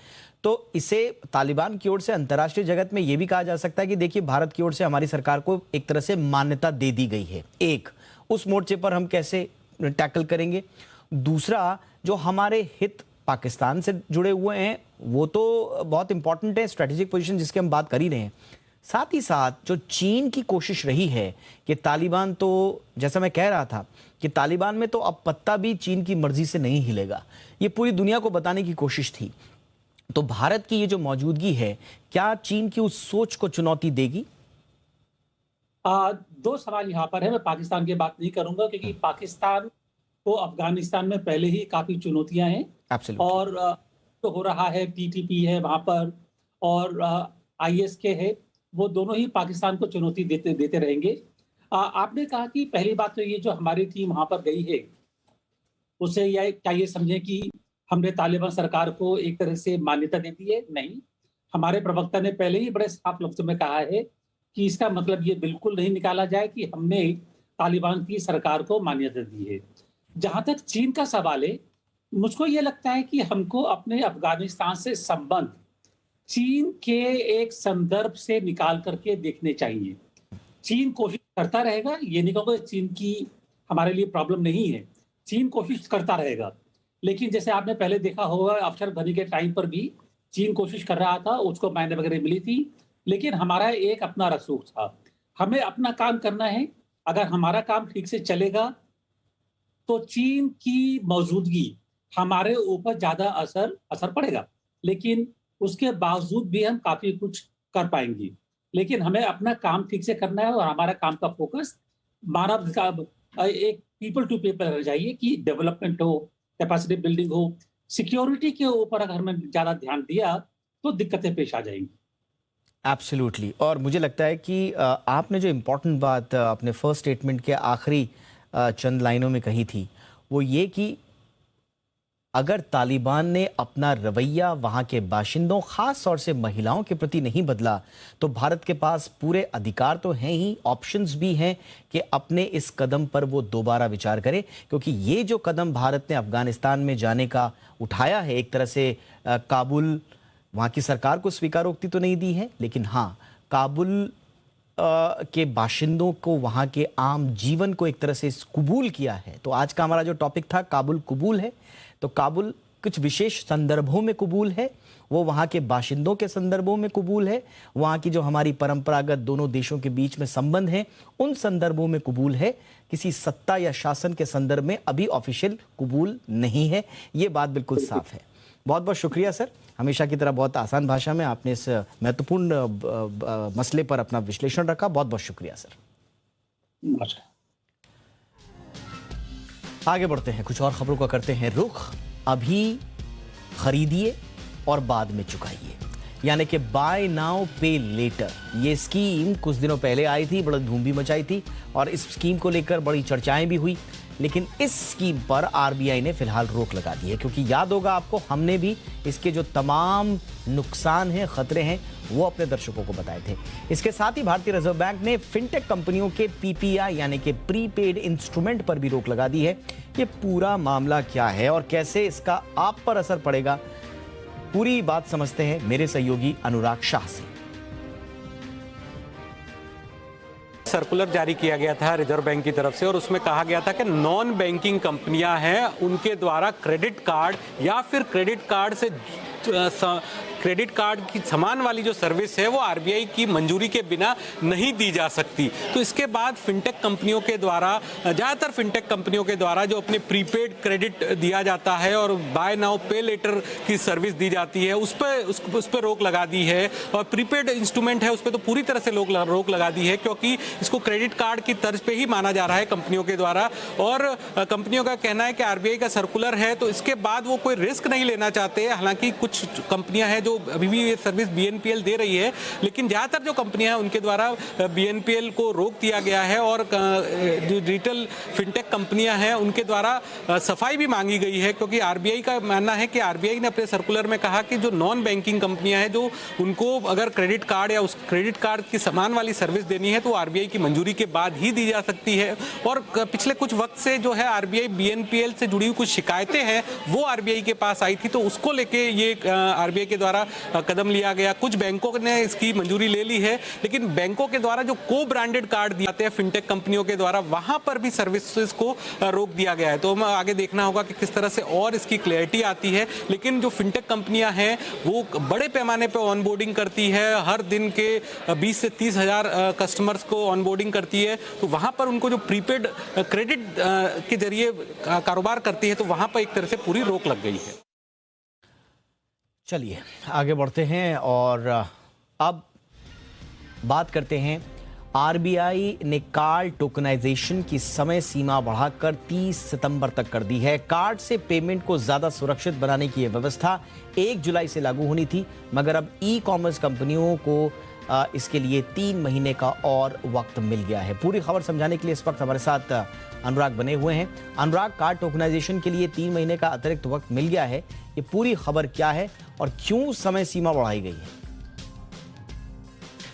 तो इसे तालिबान की ओर से अंतर्राष्ट्रीय जगत में ये भी कहा जा सकता है कि देखिए, भारत की ओर से हमारी सरकार को एक तरह से मान्यता दे दी गई है। एक, उस मोर्चे पर हम कैसे टैकल करेंगे। दूसरा, जो हमारे हित पाकिस्तान से जुड़े हुए हैं, वो तो बहुत इंपॉर्टेंट है, स्ट्रेटेजिक पोजीशन जिसकी हम बात कर ही रहे हैं। साथ ही साथ जो चीन की कोशिश रही है कि तालिबान, तो जैसा मैं कह रहा था कि तालिबान में तो अब पत्ता भी चीन की मर्जी से नहीं हिलेगा, ये पूरी दुनिया को बताने की कोशिश थी। तो भारत की ये जो मौजूदगी है, क्या चीन की उस सोच को चुनौती देगी? दो सवाल यहाँ पर है। मैं पाकिस्तान की बात नहीं करूंगा, क्योंकि पाकिस्तान को अफगानिस्तान में पहले ही काफी चुनौतियां हैं। और जो हो रहा है, टीटीपी है वहां पर, और ISK है, वो दोनों ही पाकिस्तान को चुनौती देते रहेंगे। आपने कहा कि पहली बात तो ये, जो हमारी टीम वहां पर गई है, उससे क्या ये समझे कि हमने तालिबान सरकार को एक तरह से मान्यता दे दी है? नहीं, हमारे प्रवक्ता ने पहले ही बड़े साफ लफ्जों में कहा है कि इसका मतलब ये बिल्कुल नहीं निकाला जाए कि हमने तालिबान की सरकार को मान्यता दी है। जहां तक चीन का सवाल है, मुझको ये लगता है कि हमको अपने अफगानिस्तान से संबंध चीन के एक संदर्भ से निकाल करके देखने चाहिए। चीन कोशिश करता रहेगा, ये नहीं कहूँगा चीन की हमारे लिए प्रॉब्लम नहीं है, चीन कोशिश करता रहेगा। लेकिन जैसे आपने पहले देखा होगा, अफसर घनी के टाइम पर भी चीन कोशिश कर रहा था, उसको मायने वगैरह मिली थी, लेकिन हमारा एक अपना रसूख था। हमें अपना काम करना है। अगर हमारा काम ठीक से चलेगा तो चीन की मौजूदगी हमारे ऊपर ज्यादा असर पड़ेगा, लेकिन उसके बावजूद भी हम काफी कुछ कर पाएंगे। लेकिन हमें अपना काम ठीक से करना है, और हमारा काम का फोकस मानव का एक पीपल टू पीपल रहना चाहिए, कि डेवलपमेंट हो, कैपेसिटी बिल्डिंग हो, सिक्योरिटी के ऊपर अगर हमने ज्यादा ध्यान दिया तो दिक्कतें पेश आ जाएंगी। एब्सोल्युटली। और मुझे लगता है कि आपने जो इम्पोर्टेंट बात अपने फर्स्ट स्टेटमेंट के आखिरी चंद लाइनों में कही थी, वो ये कि अगर तालिबान ने अपना रवैया वहाँ के बाशिंदों, खास तौर से महिलाओं के प्रति नहीं बदला, तो भारत के पास पूरे अधिकार तो हैं ही, ऑप्शंस भी हैं कि अपने इस कदम पर वो दोबारा विचार करे। क्योंकि ये जो कदम भारत ने अफगानिस्तान में जाने का उठाया है, एक तरह से काबुल, वहाँ की सरकार को स्वीकारोक्ति तो नहीं दी है, लेकिन हाँ, काबुल के बाशिंदों को, वहाँ के आम जीवन को एक तरह से कबूल किया है। तो आज का हमारा जो टॉपिक था, काबुल कबूल है, तो काबुल कुछ विशेष संदर्भों में कबूल है, वो वहाँ के बाशिंदों के संदर्भों में कबूल है, वहाँ की जो हमारी परंपरागत दोनों देशों के बीच में संबंध हैं, उन संदर्भों में कबूल है। किसी सत्ता या शासन के संदर्भ में अभी ऑफिशियल कबूल नहीं है, ये बात बिल्कुल साफ है। बहुत बहुत शुक्रिया सर, हमेशा की तरह बहुत आसान भाषा में आपने इस महत्वपूर्ण मसले पर अपना विश्लेषण रखा। बहुत बहुत शुक्रिया सर। आगे बढ़ते हैं, कुछ और खबरों का करते हैं रुख। अभी खरीदिए और बाद में चुकाइए, यानी कि बाय नाउ पे लेटर, ये स्कीम कुछ दिनों पहले आई थी, बड़ी धूम भी मचाई थी, और इस स्कीम को लेकर बड़ी चर्चाएं भी हुई। लेकिन इस स्कीम पर आरबीआई ने फिलहाल रोक लगा दी है, क्योंकि याद होगा आपको, हमने भी इसके जो तमाम नुकसान हैं, खतरे हैं, वो अपने दर्शकों को बताए थे। इसके साथ ही भारतीय रिजर्व बैंक ने फिनटेक कंपनियों के पीपीआई यानी कि प्रीपेड इंस्ट्रूमेंट पर भी रोक लगा दी है। ये पूरा मामला क्या है और कैसे इसका आप पर असर पड़ेगा, पूरी बात समझते हैं मेरे सहयोगी अनुराग शाह से। सर्कुलर जारी किया गया था रिजर्व बैंक की तरफ से और उसमें कहा गया था कि नॉन बैंकिंग कंपनियां हैं उनके द्वारा क्रेडिट कार्ड या फिर क्रेडिट कार्ड से क्रेडिट कार्ड की समान वाली जो सर्विस है वो आरबीआई की मंजूरी के बिना नहीं दी जा सकती। तो इसके बाद फिनटेक कंपनियों के द्वारा, ज़्यादातर फिनटेक कंपनियों के द्वारा जो अपने प्रीपेड क्रेडिट दिया जाता है और बाय नाउ पे लेटर की सर्विस दी जाती है, उस पर रोक लगा दी है। और प्रीपेड इंस्ट्रूमेंट है उस पर तो पूरी तरह से रोक लगा दी है, क्योंकि इसको क्रेडिट कार्ड की तर्ज पे ही माना जा रहा है कंपनियों के द्वारा। और कंपनियों का कहना है कि आरबीआई का सर्कुलर है तो इसके बाद वो कोई रिस्क नहीं लेना चाहते। हालांकि कुछ कंपनियां हैं जो अभी भी ये सर्विस बीएनपीएल दे रही है, लेकिन ज्यादातर जो कंपनियां हैं उनके द्वारा बीएनपीएल को रोक दिया गया है। और जो डिजिटल फिनटेक कंपनियां हैं उनके द्वारा सफाई भी मांगी गई है, क्योंकि आरबीआई का मानना है कि आरबीआई ने अपने सर्कुलर में कहा कि जो नॉन बैंकिंग कंपनियां हैं जो उनको अगर क्रेडिट कार्ड या उस क्रेडिट कार्ड की समान वाली सर्विस देनी है तो आरबीआई की मंजूरी के बाद ही दी जा सकती है। और पिछले कुछ वक्त से जो है आरबीआई बीएनपीएल से जुड़ी हुई कुछ शिकायतें हैं वो आरबीआई के पास आई थी, तो उसको लेके ये आरबीआई के द्वारा कदम लिया गया। कुछ बैंकों ने इसकी मंजूरी ले ली है, लेकिन बैंकों के द्वारा जो को ब्रांडेड कार्ड दिए जाते हैं फिनटेक कंपनियों के द्वारा, वहां पर भी सर्विसेज को रोक दिया गया है। तो हमें आगे देखना होगा कि किस तरह से और इसकी क्लैरिटी आती है। लेकिन जो फिनटेक कंपनियां हैं वो बड़े पैमाने पर ऑनबोर्डिंग करती है, हर दिन के 20 से 30 हजार कस्टमर्स को ऑनबोर्डिंग करती है। तो वहां पर उनको जो प्रीपेड क्रेडिट के जरिए कारोबार करती है तो वहां पर एक तरह से पूरी रोक लग गई है। चलिए आगे बढ़ते हैं और अब बात करते हैं। आरबीआई ने कार्ड टोकनाइजेशन की समय सीमा बढ़ाकर 30 सितंबर तक कर दी है। कार्ड से पेमेंट को ज्यादा सुरक्षित बनाने की यह व्यवस्था 1 जुलाई से लागू होनी थी, मगर अब ई कॉमर्स कंपनियों को इसके लिए 3 महीने का और वक्त मिल गया है। पूरी खबर समझाने के लिए इस वक्त हमारे साथ अनुराग बने हुए हैं। अनुराग, कार्ड टोकनाइजेशन के लिए 3 महीने का अतिरिक्त वक्त मिल गया है, ये पूरी खबर क्या है और क्यों समय सीमा बढ़ाई गई है?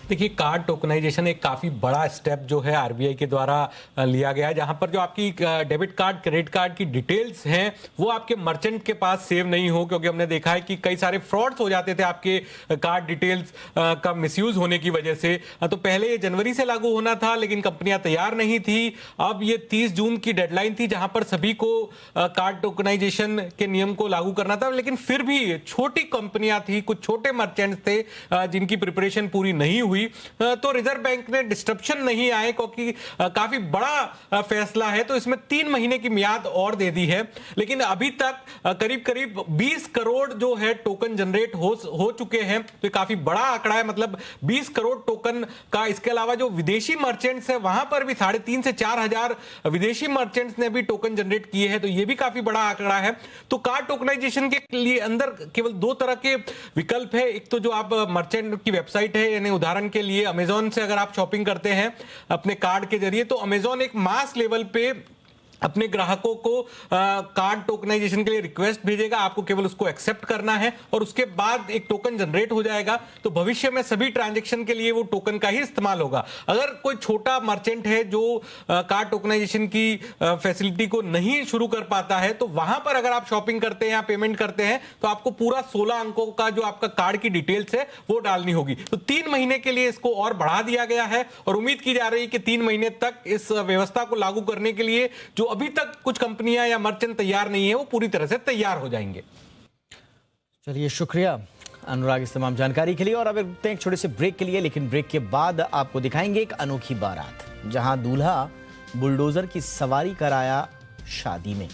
देखिए, कार्ड टोकनाइजेशन एक काफ़ी बड़ा स्टेप जो है आरबीआई के द्वारा लिया गया है, जहां पर जो आपकी डेबिट कार्ड, क्रेडिट कार्ड की डिटेल्स हैं वो आपके मर्चेंट के पास सेव नहीं हो, क्योंकि हमने देखा है कि कई सारे फ्रॉड्स हो जाते थे आपके कार्ड डिटेल्स का मिसयूज होने की वजह से। तो पहले ये जनवरी से लागू होना था, लेकिन कंपनियां तैयार नहीं थी। अब ये 30 जून की डेडलाइन थी जहां पर सभी को कार्ड टोकनाइजेशन के नियम को लागू करना था, लेकिन फिर भी छोटी कंपनियां थी, कुछ छोटे मर्चेंट्स थे जिनकी प्रिपरेशन पूरी नहीं हुई। तो रिजर्व बैंक ने डिस्ट्रप्शन नहीं आए, क्योंकि काफी बड़ा फैसला है, तो इसमें 3 महीने की मियाद और दे दी है। लेकिन अभी तक करीब करीब 20 करोड़ जो है टोकन जनरेट हो चुके हैं, तो ये काफी बड़ा आंकड़ा है। मतलब 20 करोड़ टोकन का, इसके अलावा जो विदेशी मर्चेंट्स है वहां पर भी 3.5 से 4 हजार विदेशी मर्चेंट्स ने भी टोकन जनरेट किए हैं, तो ये भी काफी बड़ा आंकड़ा है। तो कार्ड टोकनाइजेशन के लिए अंदर केवल 2 तरह के विकल्प है। एक तो जो आप मर्चेंट की वेबसाइट है, यानी उदाहरण के लिए अमेज़न से अगर आप शॉपिंग करते हैं अपने कार्ड के जरिए, तो अमेज़न एक मास लेवल पे अपने ग्राहकों को कार्ड टोकनाइजेशन के लिए रिक्वेस्ट भेजेगा, आपको केवल उसको एक्सेप्ट करना है और उसके बाद एक टोकन जनरेट हो जाएगा। तो भविष्य में सभी ट्रांजैक्शन के लिए वो टोकन का ही इस्तेमाल होगा। अगर कोई छोटा मर्चेंट है जो कार्ड टोकनाइजेशन की फैसिलिटी को नहीं शुरू कर पाता है, तो वहां पर अगर आप शॉपिंग करते हैं या पेमेंट करते हैं तो आपको पूरा 16 अंकों का जो आपका कार्ड की डिटेल्स है वो डालनी होगी। तो 3 महीने के लिए इसको और बढ़ा दिया गया है और उम्मीद की जा रही है कि 3 महीने तक इस व्यवस्था को लागू करने के लिए जो अभी तक कुछ कंपनियां या मर्चेंट तैयार नहीं है वो पूरी तरह से तैयार हो जाएंगे। चलिए, शुक्रिया अनुराग इस तमाम जानकारी के लिए। और अब रुकते हैं एक छोटे से ब्रेक के लिए, लेकिन ब्रेक के बाद आपको दिखाएंगे एक अनोखी बारात जहां दूल्हा बुलडोजर की सवारी कराया शादी में।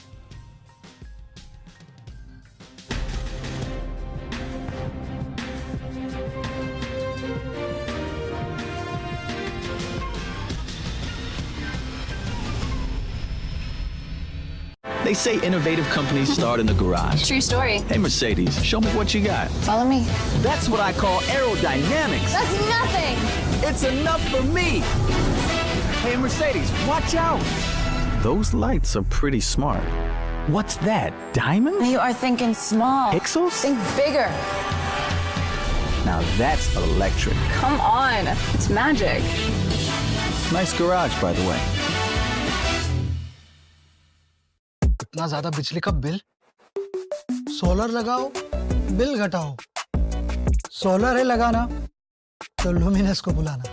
They say innovative companies start in the garage. True story. Hey, Mercedes, show me what you got. Follow me. That's what I call aerodynamics. That's nothing. It's enough for me. Hey, Mercedes, watch out. Those lights are pretty smart. What's that? Diamonds? You are thinking small. Pixels? Think bigger. Now that's electric. Come on. It's magic. Nice garage, by the way. इतना ज्यादा बिजली का bill? Solar लगाओ, bill घटाओ। Solar है लगाना, तो luminous को बुलाना।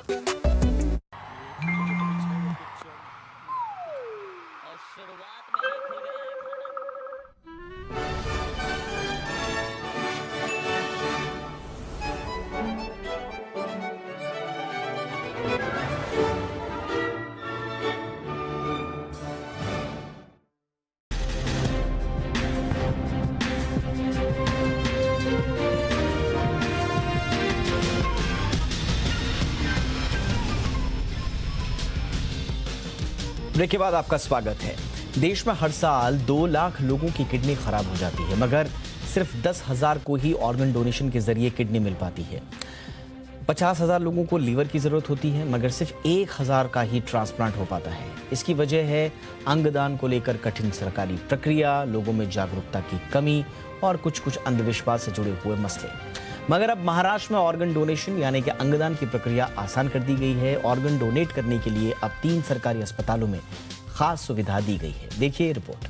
ब्रेक के बाद आपका स्वागत है। देश में हर साल 2 लाख लोगों की किडनी खराब हो जाती है, मगर सिर्फ 10,000 को ही ऑर्गन डोनेशन के जरिए किडनी मिल पाती है। 50,000 लोगों को लीवर की जरूरत होती है, मगर सिर्फ 1,000 का ही ट्रांसप्लांट हो पाता है। इसकी वजह है अंगदान को लेकर कठिन सरकारी प्रक्रिया, लोगों में जागरूकता की कमी और कुछ अंधविश्वास से जुड़े हुए मसले। मगर अब महाराष्ट्र में ऑर्गन डोनेशन यानी कि अंगदान की प्रक्रिया आसान कर दी गई है। ऑर्गन डोनेट करने के लिए अब 3 सरकारी अस्पतालों में खास सुविधा दी गई है। देखिए रिपोर्ट।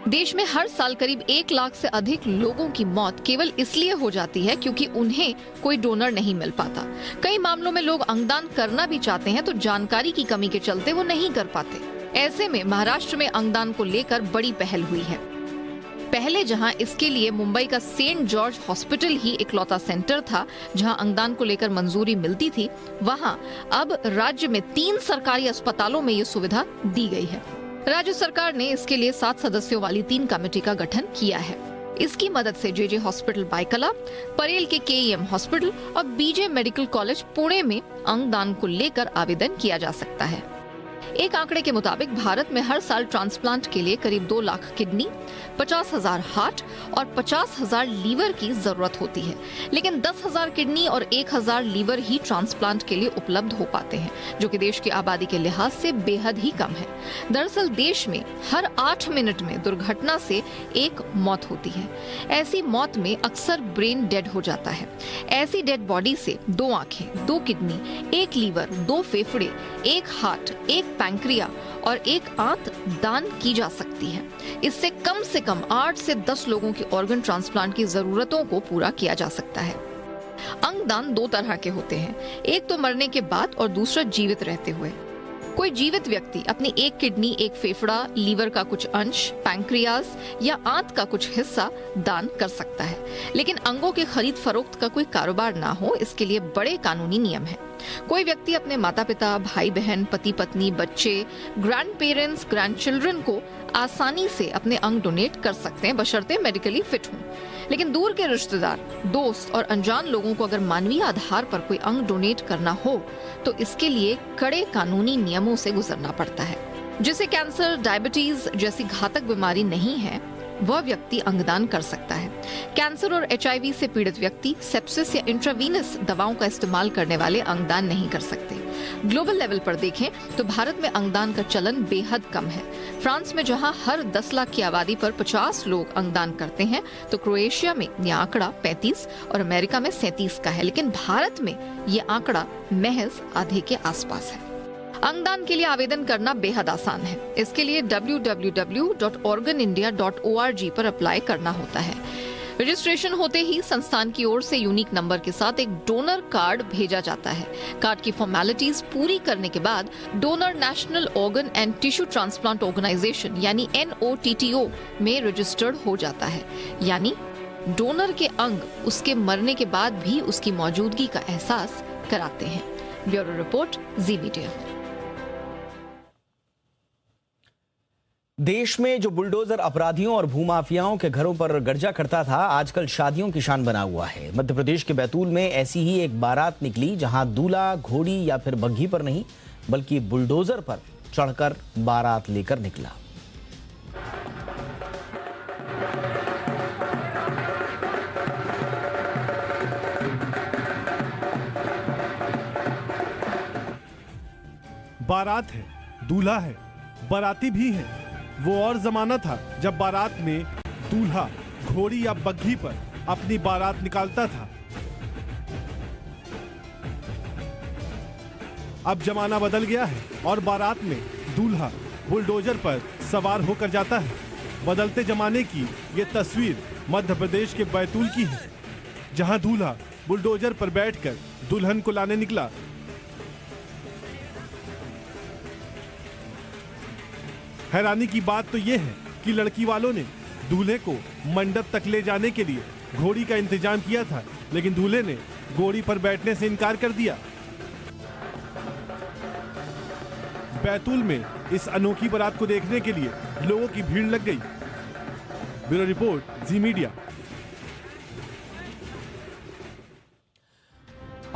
देश में हर साल करीब 1 लाख से अधिक लोगों की मौत केवल इसलिए हो जाती है क्योंकि उन्हें कोई डोनर नहीं मिल पाता। कई मामलों में लोग अंगदान करना भी चाहते हैं तो जानकारी की कमी के चलते वो नहीं कर पाते। ऐसे में महाराष्ट्र में अंगदान को लेकर बड़ी पहल हुई है। पहले जहां इसके लिए मुंबई का सेंट जॉर्ज हॉस्पिटल ही इकलौता सेंटर था जहां अंगदान को लेकर मंजूरी मिलती थी, वहां अब राज्य में 3 सरकारी अस्पतालों में ये सुविधा दी गई है। राज्य सरकार ने इसके लिए 7 सदस्यों वाली 3 कमेटी का गठन किया है। इसकी मदद से जेजे हॉस्पिटल बायकला, परेल के केईएम हॉस्पिटल और बीजे मेडिकल कॉलेज पुणे में अंगदान को लेकर आवेदन किया जा सकता है। एक आंकड़े के मुताबिक भारत में हर साल ट्रांसप्लांट के लिए करीब 2 लाख किडनी, 50,000 हार्ट और 50,000 लीवर की जरूरत होती है, लेकिन 10,000 किडनी और 1,000 लीवर ही ट्रांसप्लांट के लिए उपलब्ध हो पाते हैं, जो कि देश की आबादी के लिहाज से बेहद ही कम है। दरअसल देश में हर 8 मिनट में दुर्घटना से 1 मौत होती है। ऐसी मौत में अक्सर ब्रेन डेड हो जाता है। ऐसी डेड बॉडी से 2 आंखें, 2 किडनी, 1 लीवर, 2 फेफड़े, 1 हार्ट, 1 पैंक्रिया और 1 आंत दान की जा सकती है। इससे कम 8 से 10 लोगों की ऑर्गन ट्रांसप्लांट की जरूरतों को पूरा किया जा सकता है। अंगदान 2 तरह के होते हैं, एक तो मरने के बाद और दूसरा जीवित रहते हुए। कोई जीवित व्यक्ति अपनी 1 किडनी, 1 फेफड़ा, लीवर का कुछ अंश, पैंक्रियाज या आंत का कुछ हिस्सा दान कर सकता है, लेकिन अंगों के खरीद फरोख्त का कोई कारोबार ना हो, इसके लिए बड़े कानूनी नियम हैं। कोई व्यक्ति अपने माता पिता, भाई बहन, पति पत्नी, बच्चे, ग्रैंड पेरेंट्स, ग्रैंड चिल्ड्रन को आसानी से अपने अंग डोनेट कर सकते हैं, बशर्ते मेडिकली फिट हों। लेकिन दूर के रिश्तेदार, दोस्त और अनजान लोगों को अगर मानवीय आधार पर कोई अंग डोनेट करना हो तो इसके लिए कड़े कानूनी नियमों से गुजरना पड़ता है। जिसे कैंसर, डायबिटीज जैसी घातक बीमारी नहीं है, वह व्यक्ति अंगदान कर सकता है। कैंसर और HIV से पीड़ित व्यक्ति सेप्सिस या इंट्रावीनस दवाओं का इस्तेमाल करने वाले अंगदान नहीं कर सकते। ग्लोबल लेवल पर देखें तो भारत में अंगदान का चलन बेहद कम है। फ्रांस में जहां हर 10 लाख की आबादी पर 50 लोग अंगदान करते हैं, तो क्रोएशिया में यह आंकड़ा 35 और अमेरिका में 37 का है, लेकिन भारत में यह आंकड़ा महज आधे के आसपास है। अंगदान के लिए आवेदन करना बेहद आसान है। इसके लिए www.organindia.org पर अप्लाई करना होता है। रजिस्ट्रेशन होते ही संस्थान की ओर से यूनिक नंबर के साथ एक डोनर कार्ड भेजा जाता है। कार्ड की फॉर्मेलिटीज पूरी करने के बाद donor national organ and tissue transplant organisation यानी NOTTO में रजिस्टर्ड हो जाता है, यानी डोनर के अंग उसके मरने के बाद भी उसकी मौजूदगी का एहसास कराते हैं। ब्यूरो रिपोर्ट, जी मीडिया। देश में जो बुलडोजर अपराधियों और भूमाफियाओं के घरों पर गर्जा करता था, आजकल शादियों की शान बना हुआ है। मध्य प्रदेश के बैतूल में ऐसी ही एक बारात निकली, जहां दूल्हा घोड़ी या फिर बग्घी पर नहीं बल्कि बुलडोजर पर चढ़कर बारात लेकर निकला। बारात है, दूल्हा है, बाराती भी है। वो और जमाना था जब बारात में दूल्हा घोड़ी या बग्घी पर अपनी बारात निकालता था। अब जमाना बदल गया है और बारात में दूल्हा बुलडोजर पर सवार होकर जाता है। बदलते जमाने की ये तस्वीर मध्य प्रदेश के बैतूल की है, जहां दूल्हा बुलडोजर पर बैठकर दुल्हन को लाने निकला। हैरानी की बात तो यह है कि लड़की वालों ने दूल्हे को मंडप तक ले जाने के लिए घोड़ी का इंतजाम किया था, लेकिन दूल्हे ने घोड़ी पर बैठने से इनकार कर दिया। बैतूल में इस अनोखी बारात को देखने के लिए लोगों की भीड़ लग गई। ब्यूरो रिपोर्ट, जी मीडिया।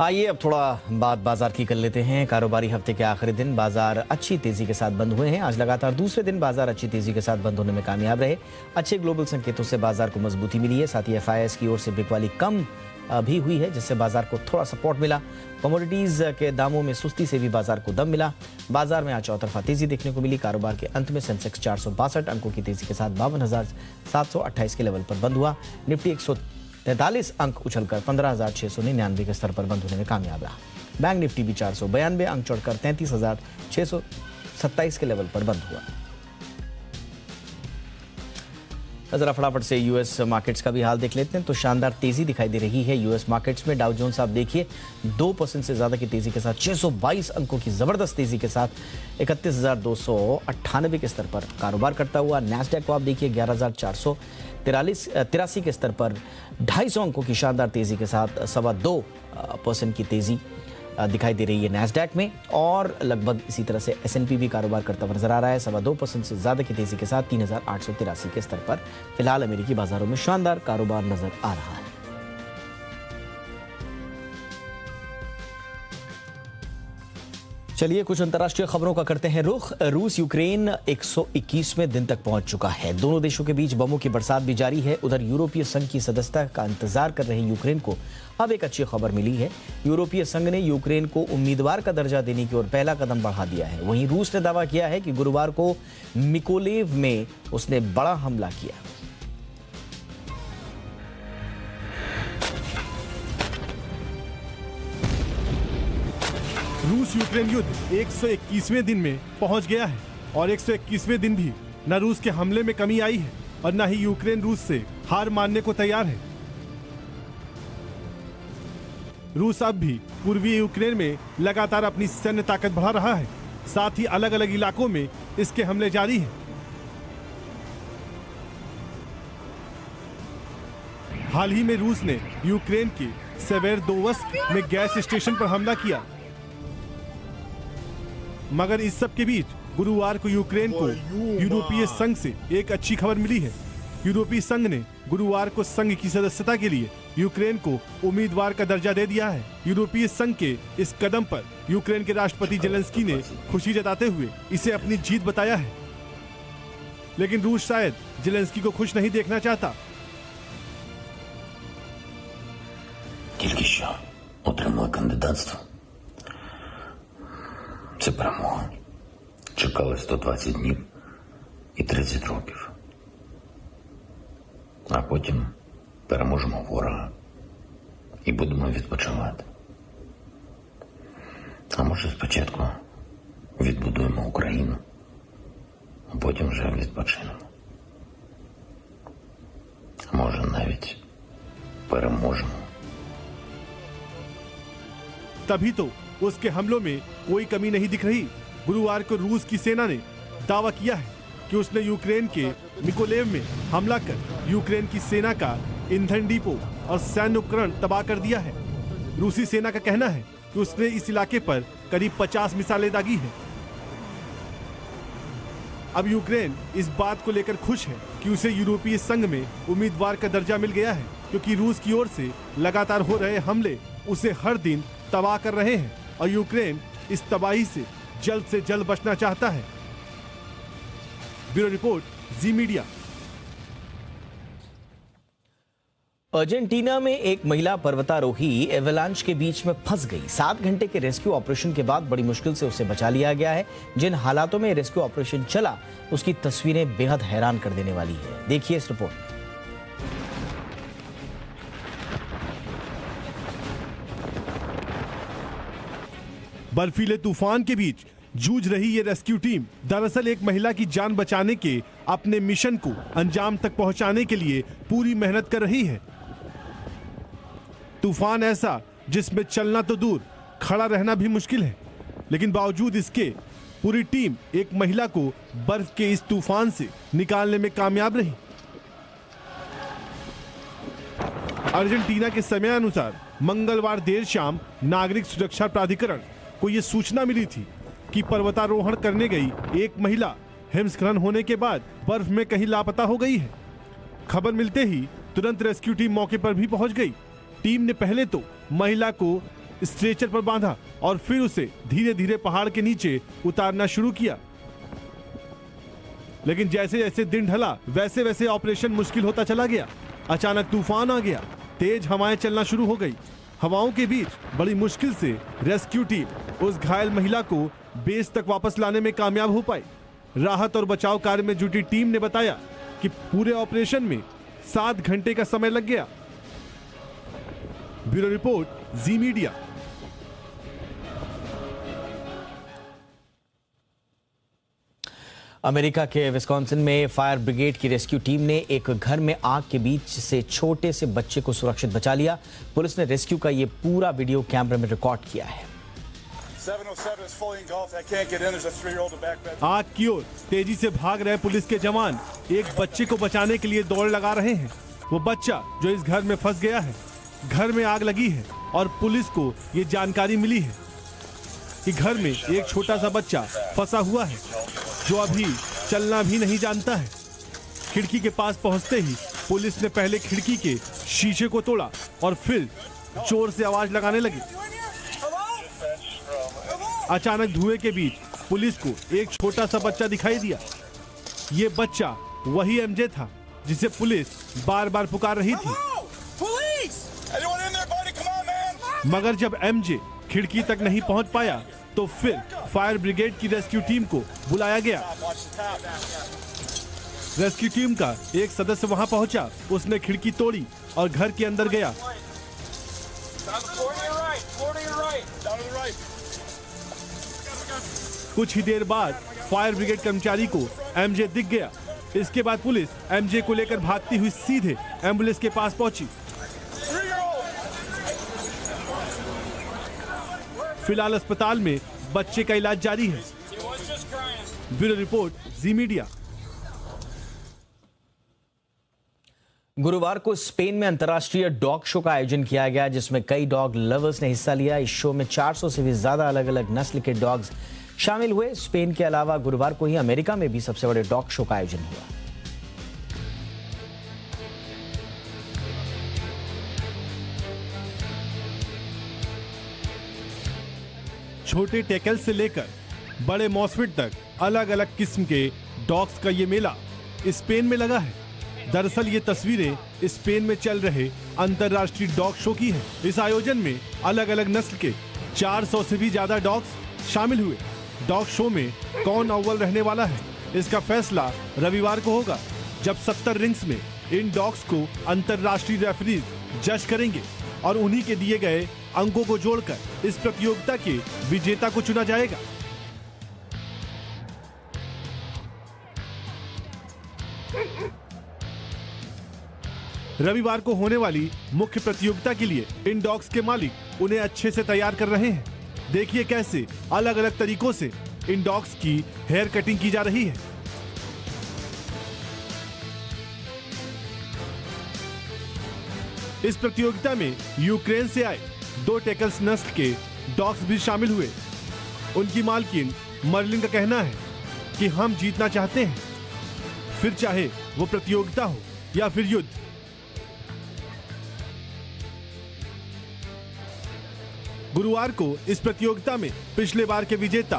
आइए अब थोड़ा बात बाजार की कर लेते हैं। कारोबारी हफ्ते के आखिरी दिन बाजार अच्छी तेजी के साथ बंद हुए हैं। आज लगातार दूसरे दिन बाजार अच्छी तेजी के साथ बंद होने में कामयाब रहे। अच्छे ग्लोबल संकेतों से बाजार को मजबूती मिली है। साथ ही FIS की ओर से बिकवाली कम भी हुई है, जिससे बाजार को थोड़ा सपोर्ट मिला। कमोडिटीज के दामों में सुस्ती से भी बाजार को दम मिला। बाजार में आज चौतरफा तेजी देखने को मिली। कारोबार के अंत में सेंसेक्स 462 अंकों की तेजी के साथ 52,728 के लेवल पर बंद हुआ। निफ्टी 143 अंक उछलकर 15,699 के स्तर पर बंद होने में कामयाब रहा। बैंक निफ्टी भी 492 अंक चढ़कर 33,627 के लेवल पर बंद हुआ। जरा फटाफट से यूएस मार्केट्स का भी हाल देख लेते हैं तो शानदार तेजी दिखाई दे रही है यूएस मार्केट्स में। डाउ जोन्स आप देखिए 2% से ज्यादा की तेजी के साथ 622 अंकों की जबरदस्त तेजी के साथ 31,298 के स्तर पर कारोबार करता हुआ। नैस्डैक को आप देखिए 11,483 के स्तर पर 250 अंकों की शानदार तेजी के साथ 2.25% की तेजी दिखाई दे रही है नैस्डैक में। और लगभग इसी तरह से S&P भी कारोबार करता हुआ नजर आ रहा है 2.25% से ज्यादा की तेजी के साथ 3,883 के स्तर पर। फिलहाल अमेरिकी बाजारों में शानदार कारोबार नजर आ रहा है। चलिए कुछ अंतर्राष्ट्रीय खबरों का करते हैं रुख। रूस यूक्रेन 121वें दिन तक पहुंच चुका है। दोनों देशों के बीच बमों की बरसात भी जारी है। उधर यूरोपीय संघ की सदस्यता का इंतजार कर रहे यूक्रेन को अब एक अच्छी खबर मिली है। यूरोपीय संघ ने यूक्रेन को उम्मीदवार का दर्जा देने की ओर पहला कदम बढ़ा दिया है। वहीं रूस ने दावा किया है कि गुरुवार को मिकोलेव में उसने बड़ा हमला किया। रूस यूक्रेन युद्ध 121वें दिन में पहुंच गया है और 121वें दिन भी न रूस के हमले में कमी आई है और न ही यूक्रेन रूस से हार मानने को तैयार है। रूस अब भी पूर्वी यूक्रेन में लगातार अपनी सैन्य ताकत बढ़ा रहा है। साथ ही अलग अलग इलाकों में इसके हमले जारी हैं। हाल ही में रूस ने यूक्रेन के सेवेरोडोनेत्स्क में गैस स्टेशन पर हमला किया। मगर इस सब के बीच गुरुवार को यूक्रेन को यूरोपीय संघ से एक अच्छी खबर मिली है। यूरोपीय संघ ने गुरुवार को संघ की सदस्यता के लिए यूक्रेन को उम्मीदवार का दर्जा दे दिया है। यूरोपीय संघ के इस कदम पर यूक्रेन के राष्ट्रपति जेलेंस्की ने खुशी जताते हुए इसे अपनी जीत बताया है। लेकिन रूस शायद जेलेंस्की को खुश नहीं देखना चाहता। Тільки що отримали кандидатство. Це перемога. Чекали 120 днів і 30 років. А потім переможемо ворога і будемо відпочивати. А може спочатку відбудуємо Україну, а потім вже відпочинемо. А може навіть переможемо. तभी तो उसके हमलों में कोई कमी नहीं दिख रही। गुरुवार को रूस की सेना ने दावा किया है कि उसने यूक्रेन के मिकोलेव में हमला कर यूक्रेन की सेना का ईंधन डिपो और सैन्य उपकरण तबाह कर दिया है। रूसी सेना का कहना है कि उसने इस इलाके पर करीब 50 मिसाइलें दागी हैं। अब यूक्रेन इस बात को लेकर खुश है कि उसे यूरोपीय संघ में उम्मीदवार का दर्जा मिल गया है, क्योंकि रूस की ओर से लगातार हो रहे हमले उसे हर दिन तबाह कर रहे हैं और यूक्रेन इस तबाही से जल्द बचना चाहता है। ब्यूरो रिपोर्ट, जी मीडिया। अर्जेंटीना में एक महिला पर्वतारोही एवलांच के बीच में फंस गई। 7 घंटे के रेस्क्यू ऑपरेशन के बाद बड़ी मुश्किल से उसे बचा लिया गया है। जिन हालातों में रेस्क्यू ऑपरेशन चला, उसकी तस्वीरें बेहद हैरान कर देने वाली है। देखिए इस रिपोर्ट। बर्फीले तूफान के बीच जूझ रही ये रेस्क्यू टीम दरअसल एक महिला की जान बचाने के अपने मिशन को अंजाम तक पहुंचाने के लिए पूरी मेहनत कर रही है। तूफान ऐसा जिसमें चलना तो दूर, खड़ा रहना भी मुश्किल है, लेकिन बावजूद इसके पूरी टीम एक महिला को बर्फ के इस तूफान से निकालने में कामयाब रही। अर्जेंटीना के समय अनुसार मंगलवार देर शाम नागरिक सुरक्षा प्राधिकरण को यह सूचना मिली थी कि पर्वतारोहण करने गई एक महिला हिमस्खलन होने के बाद बर्फ में कहीं लापता हो गई है। खबर मिलते ही तुरंत रेस्क्यू टीम मौके पर भी पहुंच गई। टीम ने पहले तो महिला को स्ट्रेचर पर बांधा और फिर उसे धीरे धीरे पहाड़ के नीचे उतारना शुरू किया। लेकिन जैसे जैसे दिन ढला वैसे वैसे ऑपरेशन मुश्किल होता चला गया। अचानक तूफान आ गया, तेज हवाएं चलना शुरू हो गई। हवाओं के बीच बड़ी मुश्किल से रेस्क्यू टीम उस घायल महिला को बेस तक वापस लाने में कामयाब हो पाई। राहत और बचाव कार्य में जुटी टीम ने बताया कि पूरे ऑपरेशन में 7 घंटे का समय लग गया। ब्यूरो रिपोर्ट, जी मीडिया। अमेरिका के विस्कॉन्सिन में फायर ब्रिगेड की रेस्क्यू टीम ने एक घर में आग के बीच से छोटे से बच्चे को सुरक्षित बचा लिया। पुलिस ने रेस्क्यू का ये पूरा वीडियो कैमरे में रिकॉर्ड किया है। आग की ओर तेजी से भाग रहे पुलिस के जवान एक बच्चे को बचाने के लिए दौड़ लगा रहे हैं। वो बच्चा जो इस घर में फंस गया है, घर में आग लगी है और पुलिस को ये जानकारी मिली है कि घर में एक छोटा सा बच्चा फंसा हुआ है जो अभी चलना भी नहीं जानता है। खिड़की के पास पहुंचते ही पुलिस ने पहले खिड़की के शीशे को तोड़ा और फिर जोर से आवाज लगाने लगी। अचानक धुएं के बीच पुलिस को एक छोटा सा बच्चा दिखाई दिया। ये बच्चा वही एमजे था जिसे पुलिस बार बार पुकार रही थी। मगर जब एमजे खिड़की तक नहीं पहुंच पाया तो फिर फायर ब्रिगेड की रेस्क्यू टीम को बुलाया गया। रेस्क्यू टीम का एक सदस्य वहां पहुंचा। उसने खिड़की तोड़ी और घर के अंदर गया। कुछ ही देर बाद फायर ब्रिगेड कर्मचारी को एमजे दिख गया। इसके बाद पुलिस एमजे को लेकर भागती हुई सीधे एम्बुलेंस के पास पहुंची। फिलहाल अस्पताल में बच्चे का इलाज जारी है। ब्यूरो रिपोर्ट, जी मीडिया। गुरुवार को स्पेन में अंतर्राष्ट्रीय डॉग शो का आयोजन किया गया, जिसमें कई डॉग लवर्स ने हिस्सा लिया। इस शो में 400 से भी ज्यादा अलग अलग नस्ल के डॉग्स शामिल हुए। स्पेन के अलावा गुरुवार को ही अमेरिका में भी सबसे बड़े डॉग शो का आयोजन हुआ। छोटे टेकल से लेकर बड़े मॉस्फिट तक अलग अलग किस्म के डॉग्स का ये मेला स्पेन में लगा है। दरअसल ये तस्वीरें स्पेन में चल रहे अंतर्राष्ट्रीय डॉग शो की है। इस आयोजन में अलग अलग नस्ल के 400 से भी ज्यादा डॉग्स शामिल हुए। डॉग शो में कौन अव्वल रहने वाला है, इसका फैसला रविवार को होगा, जब 70 रिंग्स में इन डॉग्स को अंतर्राष्ट्रीय रेफरीज जज करेंगे और उन्हीं के दिए गए अंकों को जोड़कर इस प्रतियोगिता के विजेता को चुना जाएगा। रविवार को होने वाली मुख्य प्रतियोगिता के लिए इन डॉग्स के मालिक उन्हें अच्छे से तैयार कर रहे हैं। देखिए कैसे अलग अलग तरीकों से इन डॉग्स की हेयर कटिंग की जा रही है। इस प्रतियोगिता में यूक्रेन से आए 2 टेकल्स नस्ल के डॉग्स भी शामिल हुए। उनकी मालकिन मर्लिन का कहना है कि हम जीतना चाहते हैं, फिर चाहे वो प्रतियोगिता हो या फिर युद्ध। गुरुवार को इस प्रतियोगिता में पिछले बार के विजेता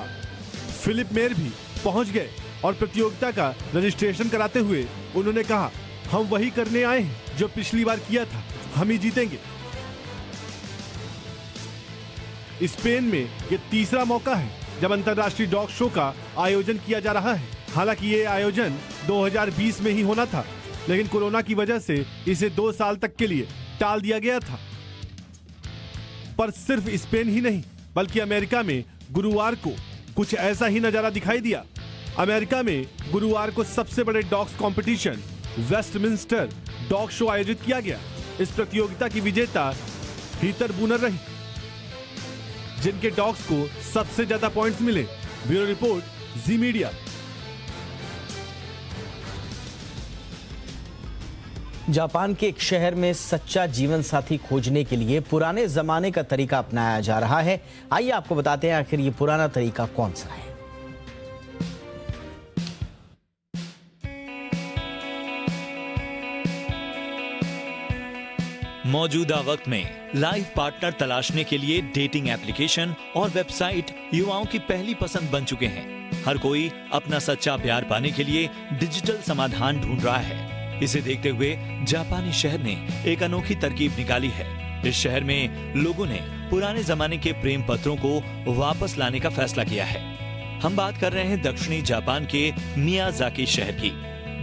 फिलिप मेयर भी पहुंच गए और प्रतियोगिता का रजिस्ट्रेशन कराते हुए उन्होंने कहा, हम वही करने आए हैं जो पिछली बार किया था। हम ही जीतेंगे। स्पेन में ये तीसरा मौका है जब अंतर्राष्ट्रीय डॉग शो का आयोजन किया जा रहा है। हालांकि ये आयोजन 2020 में ही होना था, लेकिन कोरोना की वजह से इसे 2 साल तक के लिए टाल दिया गया था। पर सिर्फ स्पेन ही नहीं बल्कि अमेरिका में गुरुवार को कुछ ऐसा ही नजारा दिखाई दिया। अमेरिका में गुरुवार को सबसे बड़े dogs competition Westminster dog show आयोजित किया गया। इस प्रतियोगिता की विजेता हीथर बूनर रही, जिनके डॉग्स को सबसे ज्यादा पॉइंट्स मिले। ब्यूरो रिपोर्ट, जी मीडिया। जापान के एक शहर में सच्चा जीवन साथी खोजने के लिए पुराने जमाने का तरीका अपनाया जा रहा है। आइए आपको बताते हैं आखिर ये पुराना तरीका कौन सा है। मौजूदा वक्त में लाइफ पार्टनर तलाशने के लिए डेटिंग एप्लीकेशन और वेबसाइट युवाओं की पहली पसंद बन चुके हैं। हर कोई अपना सच्चा प्यार पाने के लिए डिजिटल समाधान ढूंढ रहा है। इसे देखते हुए जापानी शहर ने एक अनोखी तरकीब निकाली है। इस शहर में लोगों ने पुराने जमाने के प्रेम पत्रों को वापस लाने का फैसला किया है। हम बात कर रहे हैं दक्षिणी जापान के मियाजाकी शहर की।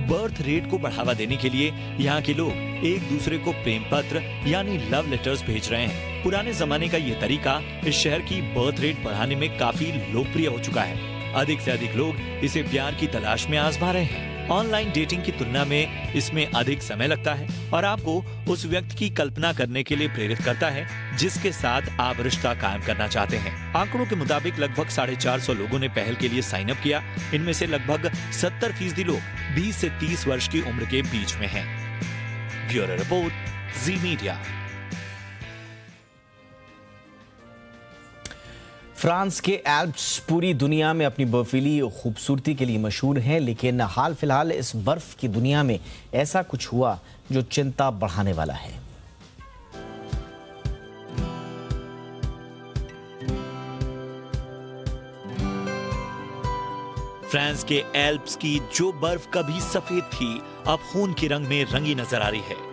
बर्थ रेट को बढ़ावा देने के लिए यहाँ के लोग एक दूसरे को प्रेम पत्र यानी लव लेटर्स भेज रहे हैं। पुराने जमाने का ये तरीका इस शहर की बर्थ रेट बढ़ाने में काफी लोकप्रिय हो चुका है। अधिक से अधिक लोग इसे प्यार की तलाश में आजमा रहे हैं। ऑनलाइन डेटिंग की तुलना में इसमें अधिक समय लगता है और आपको उस व्यक्ति की कल्पना करने के लिए प्रेरित करता है जिसके साथ आप रिश्ता कायम करना चाहते हैं। आंकड़ों के मुताबिक लगभग 450 लोगों ने पहल के लिए साइन अप किया। इनमें से लगभग 70% लोग 20 से 30 वर्ष की उम्र के बीच में हैं। ब्यूरो रिपोर्ट, जी मीडिया। फ्रांस के एल्प्स पूरी दुनिया में अपनी बर्फीली खूबसूरती के लिए मशहूर हैं, लेकिन हाल फिलहाल इस बर्फ की दुनिया में ऐसा कुछ हुआ जो चिंता बढ़ाने वाला है। फ्रांस के एल्प्स की जो बर्फ कभी सफेद थी अब खून के रंग में रंगी नजर आ रही है।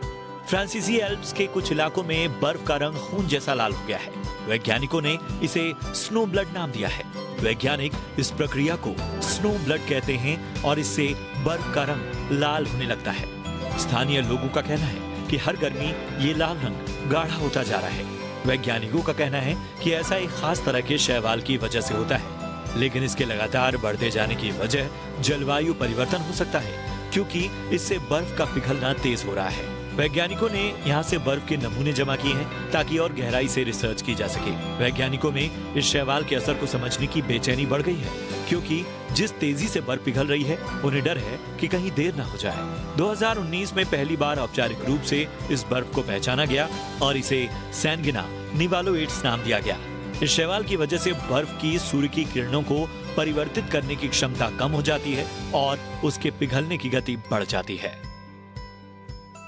फ्रांसीसी एल्प्स के कुछ इलाकों में बर्फ का रंग खून जैसा लाल हो गया है। वैज्ञानिकों ने इसे स्नो ब्लड नाम दिया है। वैज्ञानिक इस प्रक्रिया को स्नो ब्लड कहते हैं और इससे बर्फ का रंग लाल होने लगता है। स्थानीय लोगों का कहना है कि हर गर्मी ये लाल रंग गाढ़ा होता जा रहा है। वैज्ञानिकों का कहना है कि ऐसा एक खास तरह के शैवाल की वजह से होता है, लेकिन इसके लगातार बढ़ते जाने की वजह जलवायु परिवर्तन हो सकता है, क्योंकि इससे बर्फ का पिघलना तेज हो रहा है। वैज्ञानिकों ने यहाँ से बर्फ के नमूने जमा किए हैं ताकि और गहराई से रिसर्च की जा सके। वैज्ञानिकों में इस शैवाल के असर को समझने की बेचैनी बढ़ गई है, क्योंकि जिस तेजी से बर्फ पिघल रही है उन्हें डर है कि कहीं देर न हो जाए। 2019 में पहली बार औपचारिक रूप से इस बर्फ को पहचाना गया और इसे सैनगिना निवालोइड्स नाम दिया गया। इस शैवाल की वजह से बर्फ की सूर्य की किरणों को परिवर्तित करने की क्षमता कम हो जाती है और उसके पिघलने की गति बढ़ जाती है।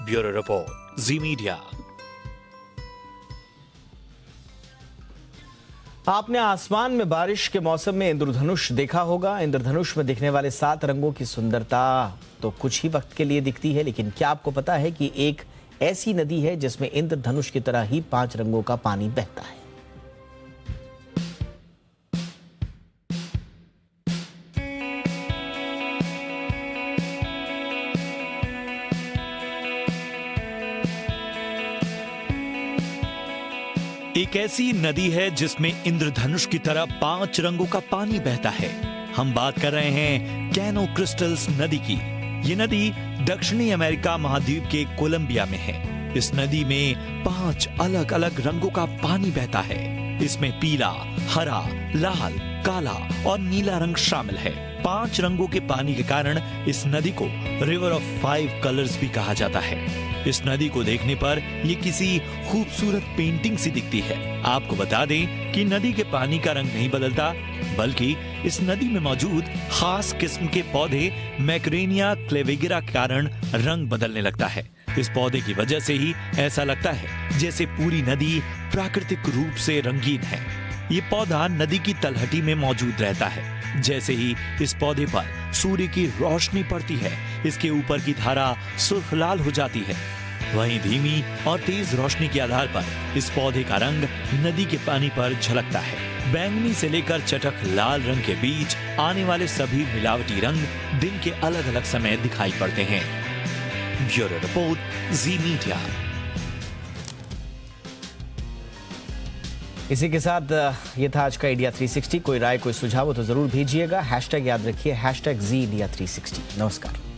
ब्यूरो रिपोर्ट, जी मीडिया। आपने आसमान में बारिश के मौसम में इंद्रधनुष देखा होगा। इंद्रधनुष में दिखने वाले 7 रंगों की सुंदरता तो कुछ ही वक्त के लिए दिखती है, लेकिन क्या आपको पता है कि एक ऐसी नदी है जिसमें इंद्रधनुष की तरह ही 5 रंगों का पानी बहता है। एक ऐसी नदी है जिसमें इंद्रधनुष की तरह 5 रंगों का पानी बहता है। हम बात कर रहे हैं कैनो क्रिस्टल्स नदी की। ये नदी दक्षिणी अमेरिका महाद्वीप के कोलंबिया में है। इस नदी में 5 अलग अलग रंगों का पानी बहता है। इसमें पीला, हरा, लाल, काला और नीला रंग शामिल है। 5 रंगों के पानी के कारण इस नदी को रिवर ऑफ 5 कलर्स भी कहा जाता है। इस नदी को देखने पर ये किसी खूबसूरत पेंटिंग सी दिखती है। आपको बता दें कि नदी के पानी का रंग नहीं बदलता, बल्कि इस नदी में मौजूद खास किस्म के पौधे मैक्रेनिया क्लेविगेरा के कारण रंग बदलने लगता है। इस पौधे की वजह से ही ऐसा लगता है जैसे पूरी नदी प्राकृतिक रूप से रंगीन है। ये पौधा नदी की तलहटी में मौजूद रहता है। जैसे ही इस पौधे पर सूर्य की रोशनी पड़ती है, इसके ऊपर की धारा सुर्ख लाल हो जाती है। वहीं धीमी और तेज रोशनी के आधार पर इस पौधे का रंग नदी के पानी पर झलकता है। बैंगनी से लेकर चटक लाल रंग के बीच आने वाले सभी मिलावटी रंग दिन के अलग अलग समय दिखाई पड़ते हैं। ब्यूरो रिपोर्ट, जी मीडिया। इसी के साथ ये था आज का इंडिया 360। कोई राय, कोई सुझाव हो तो जरूर भेजिएगा। हैशटैग याद रखिए, #ZIndia360। नमस्कार।